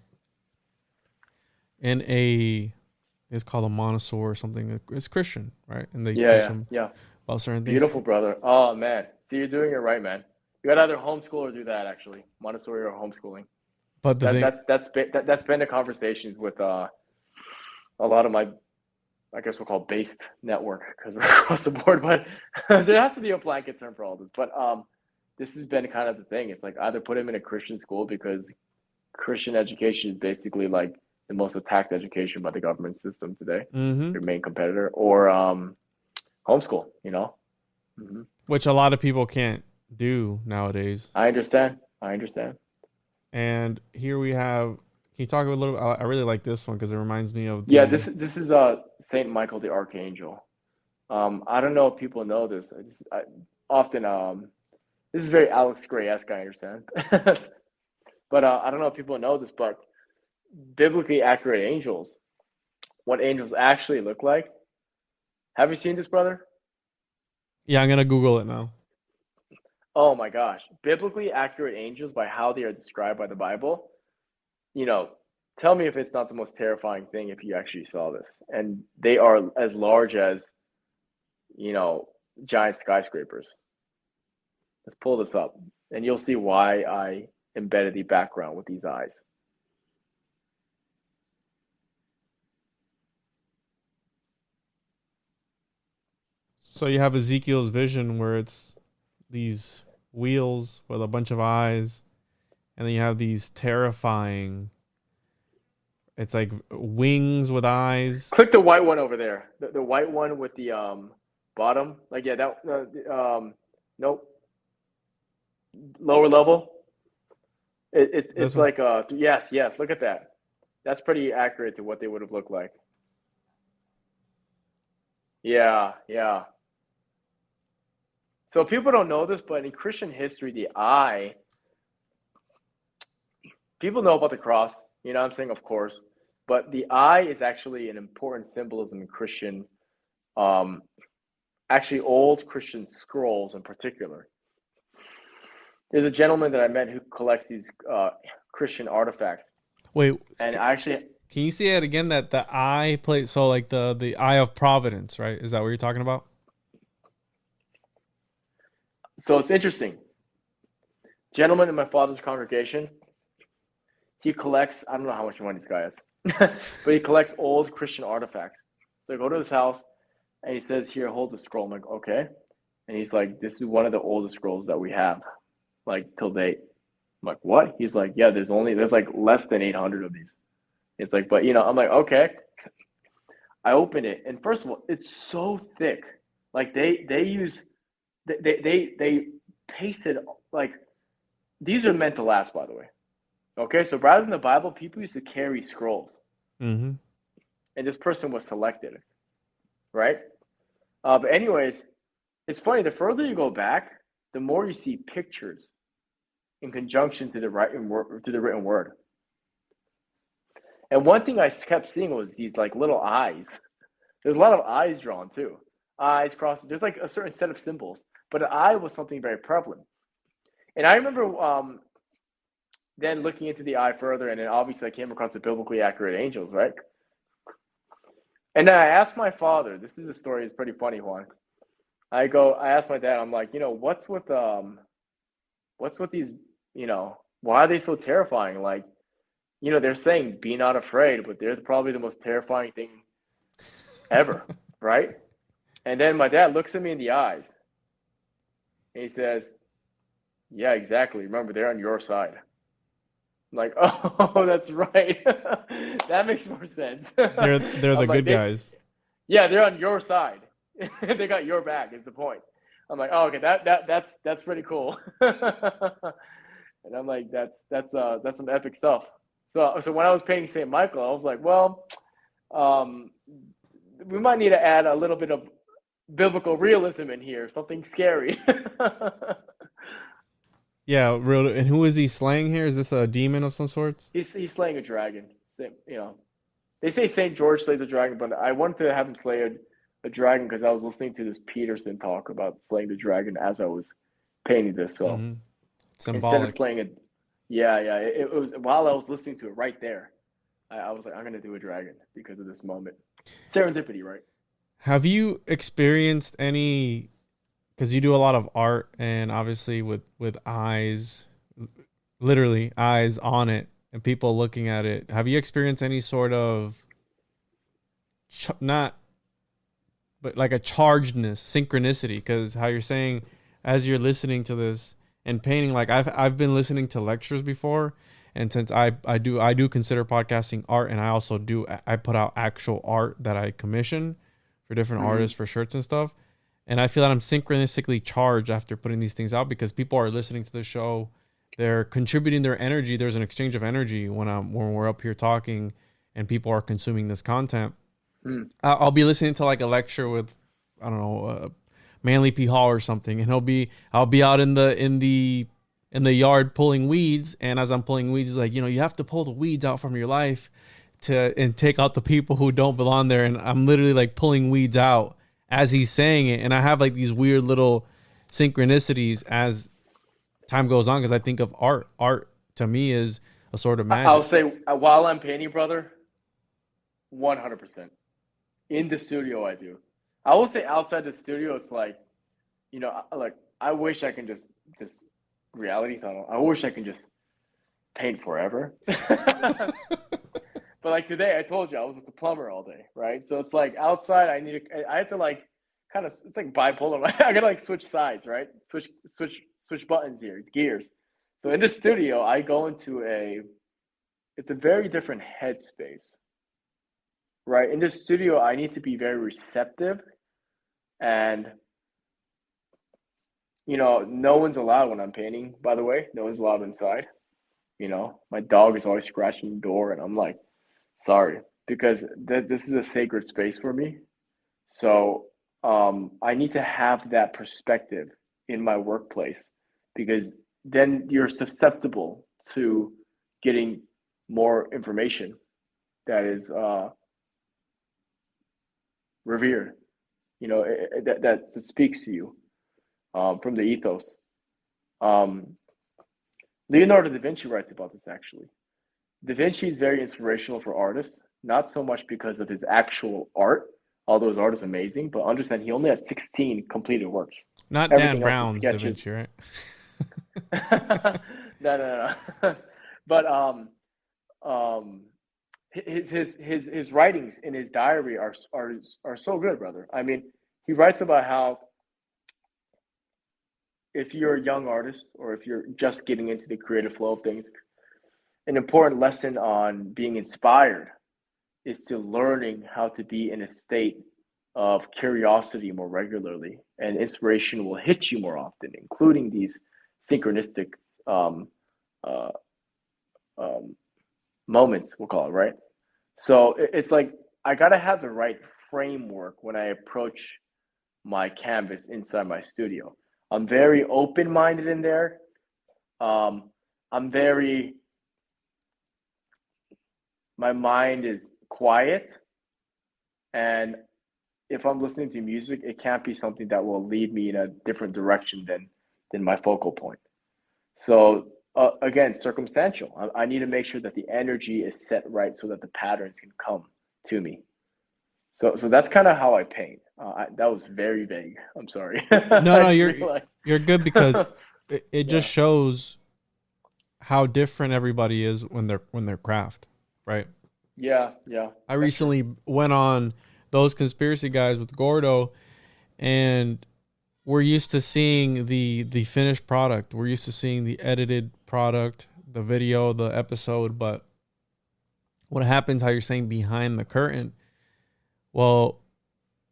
a, it's called a Montessori or something. It's Christian, right? And they teach them about certain things. Beautiful, brother. Oh man, see, you're doing it right, man. You gotta either homeschool or do that, actually, Montessori or homeschooling. But that's been the conversations with a lot of my, I guess we'll call based network, because we're across the board. But there has to be a blanket term for all this. But this has been kind of the thing. It's like either put him in a Christian school, because Christian education is basically like the most attacked education by the government system today, your main competitor, or homeschool, you know? Which a lot of people can't do nowadays. I understand. And here we have, can you talk a little, I really like this one because it reminds me of this is Saint Michael the Archangel. I don't know if people know this. This is very Alex Gray-esque, I understand. But I don't know if people know this, but biblically accurate angels, what angels actually look like. Have you seen this, brother? Yeah, I'm going to Google it now. Oh my gosh. Biblically accurate angels, by how they are described by the Bible, you know, tell me if it's not the most terrifying thing if you actually saw this. And they are as large as, you know, giant skyscrapers. Let's pull this up, and you'll see why I embedded the background with these eyes. So you have Ezekiel's vision where it's these wheels with a bunch of eyes, and then you have these terrifying, it's like wings with eyes. Click the white one over there, the white one with the bottom, like, yeah, that nope, lower level. It's like yes, look at that. That's pretty accurate to what they would have looked like. Yeah. So people don't know this, but in Christian history, the eye, people know about the cross, you know what I'm saying, of course, but the eye is actually an important symbolism in Christian, actually old Christian scrolls in particular. There's a gentleman that I met who collects these Christian artifacts. Wait, and actually, can you see it again? That the eye plate, so like the eye of providence, right? Is that what you're talking about? So it's interesting. Gentleman in my father's congregation, he collects, I don't know how much money this guy has, but he collects old Christian artifacts. So I go to his house and he says, here, hold the scroll. I'm like, okay. And he's like, this is one of the oldest scrolls that we have, like, till date. I'm like, what? He's like, yeah, there's like less than 800 of these. It's like, but you know, I'm like, okay. I open it, and first of all, it's so thick. Like they pasted, like, these are meant to last, by the way. Okay, so rather than the Bible, people used to carry scrolls. And this person was selected, right? But anyways, it's funny, the further you go back, the more you see pictures in conjunction to the written word. And one thing I kept seeing was these like little eyes. There's a lot of eyes drawn too. Eyes crossed. There's like a certain set of symbols, but an eye was something very prevalent. And I remember then looking into the eye further, and then obviously I came across the biblically accurate angels, right? And then I asked my father, this is a story, it's pretty funny, Juan. I asked my dad, I'm like, you know, what's with these, you know, why are they so terrifying? Like, you know, they're saying be not afraid, but they're probably the most terrifying thing ever, right? And then my dad looks at me in the eyes and he says, yeah, exactly. Remember, they're on your side. I'm like, oh, that's right. That makes more sense. They're the good guys. Yeah, they're on your side. They got your back is the point. I'm like, oh, okay, that's pretty cool. And I'm like, that's some epic stuff. So when I was painting St. Michael, I was like, well, we might need to add a little bit of biblical realism in here, something scary. Yeah, real. And who is he slaying here? Is this a demon of some sorts? He's slaying a dragon. You know, they say Saint George slays a dragon, but I wanted to have him slay a dragon because I was listening to this Peterson talk about slaying the dragon as I was painting this. So Mm-hmm. instead of Symbolic. slaying it, yeah, it was while I was listening to it right there. I was like, I'm gonna do a dragon because of this moment. Serendipity, right? Have you experienced any, because you do a lot of art and obviously with eyes, literally eyes on it and people looking at it. Have you experienced any sort of not, but like a chargedness, synchronicity? Because how you're saying as you're listening to this and painting, like I've been listening to lectures before, and since I do consider podcasting art, and I put out actual art that I commission for different artists for shirts and stuff. And I feel that I'm synchronistically charged after putting these things out because people are listening to the show. They're contributing their energy. There's an exchange of energy when we're up here talking and people are consuming this content. I'll be listening to like a lecture with, I don't know, Manly P. Hall or something. And I'll be out in the yard pulling weeds. And as I'm pulling weeds, he's like, you have to pull the weeds out from your life and take out the people who don't belong there. And I'm literally like pulling weeds out as he's saying it. And I have like these weird little synchronicities as time goes on, because I think of art. Art to me is a sort of magic. I'll say while I'm painting, brother, 100%. In the studio, I do. I will say outside the studio, it's like, like I wish I can just reality tunnel. I wish I can just paint forever. But like today, I told you I was with the plumber all day, right? So it's like outside, I have to like kind of, it's like bipolar. I gotta like switch sides, right? Switch buttons here, gears. So in the studio, I go into it's a very different headspace, right? In the studio, I need to be very receptive, and no one's allowed when I'm painting. By the way, no one's allowed inside. My dog is always scratching the door, and I'm like, sorry, because this is a sacred space for me. So I need to have that perspective in my workplace, because then you're susceptible to getting more information that is revered, that speaks to you from the ethos. Leonardo da Vinci writes about this, actually. Da Vinci is very inspirational for artists, not so much because of his actual art, although his art is amazing, but understand he only had 16 completed works. Not Everything Dan Brown's Da Vinci, right? No. But his writings in his diary are so good, brother. I mean, he writes about how if you're a young artist or if you're just getting into the creative flow of things, an important lesson on being inspired is to learning how to be in a state of curiosity more regularly, and inspiration will hit you more often, including these synchronistic moments, we'll call it, right? So it's like I gotta have the right framework when I approach my canvas inside my studio. I'm very open-minded in there. My mind is quiet, and if I'm listening to music, it can't be something that will lead me in a different direction than my focal point. So again, circumstantial. I need to make sure that the energy is set right so that the patterns can come to me. So that's kind of how I paint. That was very vague. I'm sorry. No, you're good, because it just shows how different everybody is when they're craft, right? Yeah. I recently went on those conspiracy guys with Gordo, and we're used to seeing the finished product. We're used to seeing the edited product, the video, the episode. But what happens, how you're saying, behind the curtain? Well,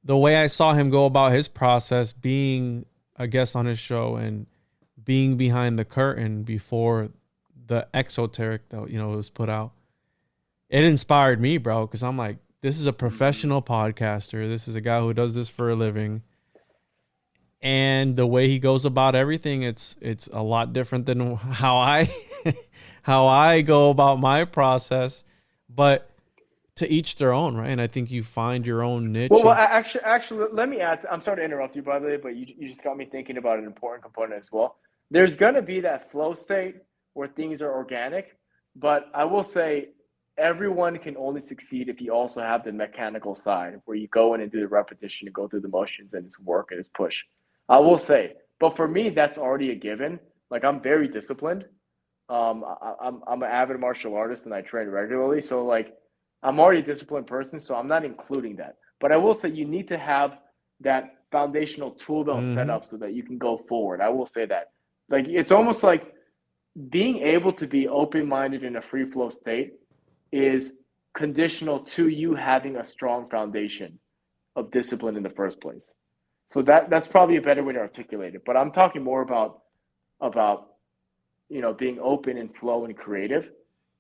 the way I saw him go about his process, being a guest on his show and being behind the curtain before the exoteric that was put out, it inspired me, bro, because I'm like, this is a professional podcaster. This is a guy who does this for a living. And the way he goes about everything, it's a lot different than how I go about my process. But to each their own, right? And I think you find your own niche. Well, actually, let me add. I'm sorry to interrupt you, by the way, but you just got me thinking about an important component as well. There's gonna be that flow state where things are organic, but I will say everyone can only succeed if you also have the mechanical side where you go in and do the repetition and go through the motions and it's work and it's push. I will say, but for me, that's already a given. Like I'm very disciplined. I'm an avid martial artist and I train regularly, so like I'm already a disciplined person, so I'm not including that. But I will say you need to have that foundational tool belt set up so that you can go forward. I will say that. Like it's almost like being able to be open-minded in a free flow state is conditional to you having a strong foundation of discipline in the first place. So that's probably a better way to articulate it. But I'm talking more about being open and flow and creative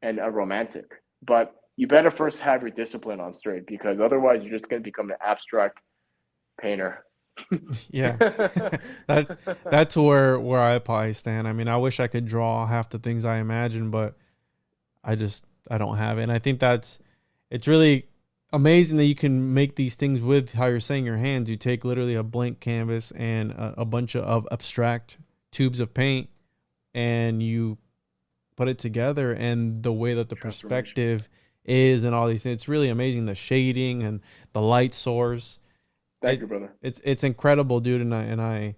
and a romantic. But you better first have your discipline on straight because otherwise you're just going to become an abstract painter. Yeah, that's where I probably stand. I mean, I wish I could draw half the things I imagine, but I don't have it. And I think it's really amazing that you can make these things with how you're saying your hands. You take literally a blank canvas and a bunch of abstract tubes of paint and you put it together, and the way that the perspective is and all these things, it's really amazing. The shading and the light source. Thank you, brother. It's incredible, dude. And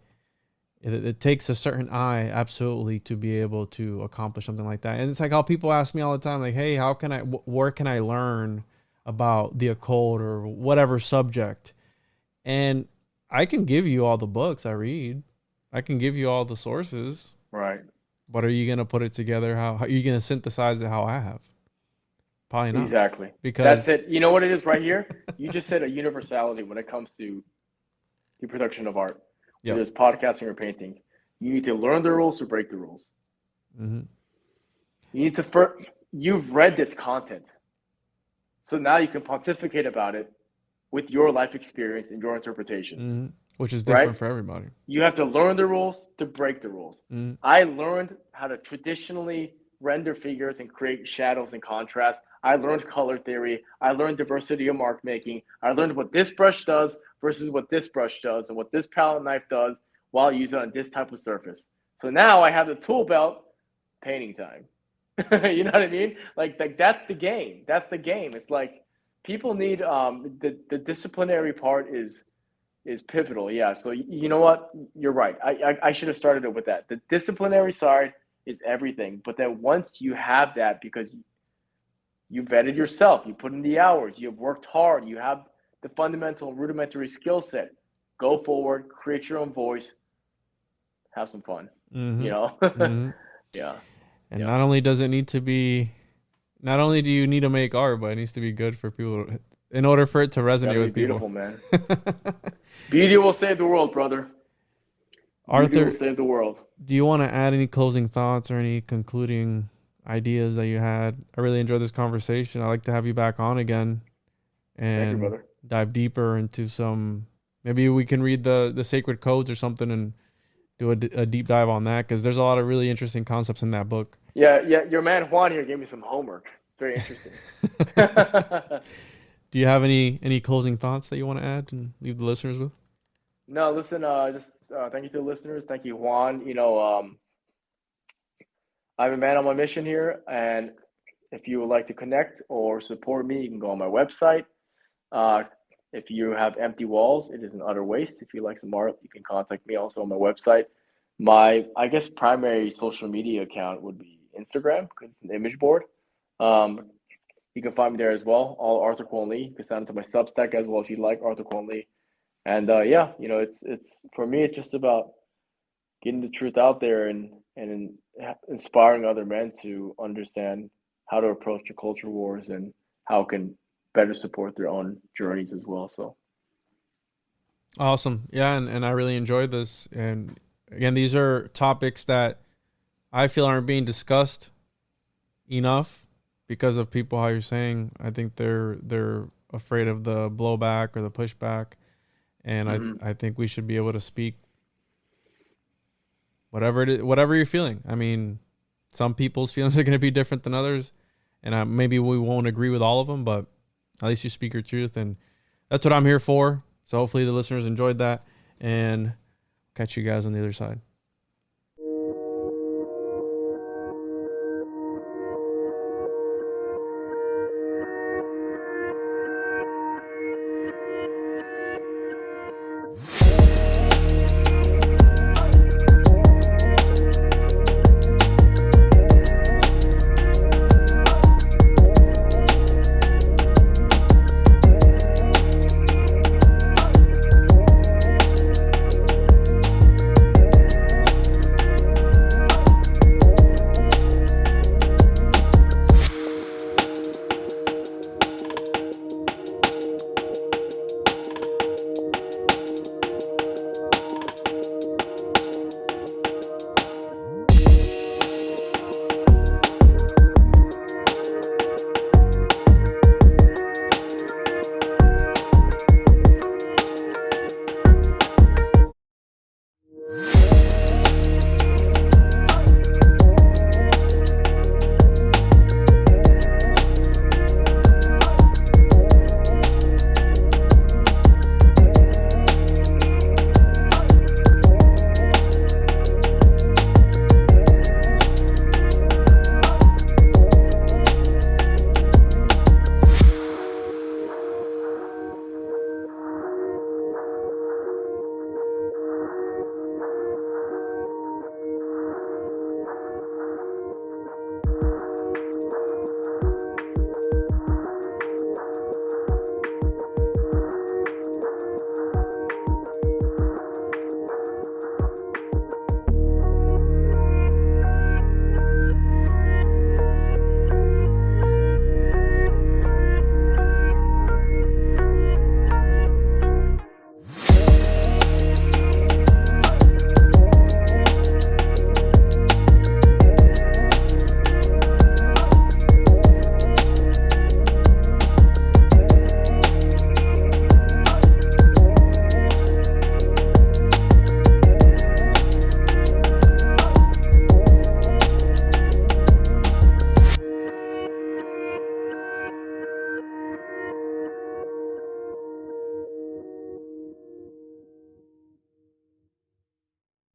it takes a certain eye absolutely to be able to accomplish something like that. And it's like how people ask me all the time, like, hey, where can I learn about the occult or whatever subject? And I can give you all the books I read. I can give you all the sources. Right. But are you going to put it together? How are you going to synthesize it how I have? Probably not. Exactly. Because that's it. You know what it is right here? You just said a universality when it comes to the production of art. Yep. Whether it's podcasting or painting. You need to learn the rules or break the rules. Mm-hmm. You need to you've read this content. So now you can pontificate about it with your life experience and your interpretations. Mm-hmm. Which is different right? for everybody. You have to learn the rules to break the rules. Mm-hmm. I learned how to traditionally render figures and create shadows and contrast. I learned color theory. I learned diversity of mark making. I learned what this brush does versus what this brush does and what this palette knife does while using it on this type of surface. So now I have the tool belt, painting time. You know what I mean? Like that's the game. That's the game. It's like people need the disciplinary part is pivotal. Yeah. So you know what? You're right. I should have started it with that. The disciplinary side is everything. But then once you have that, because you vetted yourself, you put in the hours, you've worked hard, you have the fundamental rudimentary skill set, go forward, create your own voice, have some fun. Mm-hmm. You know? Mm-hmm. Yeah. And not only do you need to make art, but it needs to be good for people in order for it to resonate with people. Beautiful, man. Beauty will save the world, brother. Arthur, will save the world. Do you want to add any closing thoughts or any concluding ideas that you had? I really enjoyed this conversation. I'd like to have you back on again and dive deeper into some. Maybe we can read the sacred codes or something and do a deep dive on that, because there's a lot of really interesting concepts in that book. Yeah. Your man Juan here gave me some homework. Very interesting. Do you have any closing thoughts that you want to add and leave the listeners with? No, listen, just thank you to the listeners. Thank you, Juan. You know, I'm a man on my mission here, and if you would like to connect or support me, you can go on my website. If you have empty walls, it is an utter waste. If you like some art, you can contact me also on my website. My, I guess, primary social media account would be Instagram, because it's an image board. You can find me there as well. All Arthur Kwon Lee. You can sign up to my Substack as well if you'd like, Arthur Kwon Lee. And yeah, you know, it's for me, it's just about getting the truth out there and inspiring other men to understand how to approach the culture wars and how it can better support their own journeys as well. So awesome. Yeah, and I really enjoyed this. And again, these are topics that I feel aren't being discussed enough because of people, how you're saying. I think they're afraid of the blowback or the pushback. And I think we should be able to speak whatever it is, whatever you're feeling. I mean, some people's feelings are going to be different than others, and maybe we won't agree with all of them, but At least you speak your truth, and that's what I'm here for. So hopefully the listeners enjoyed that, and catch you guys on the other side.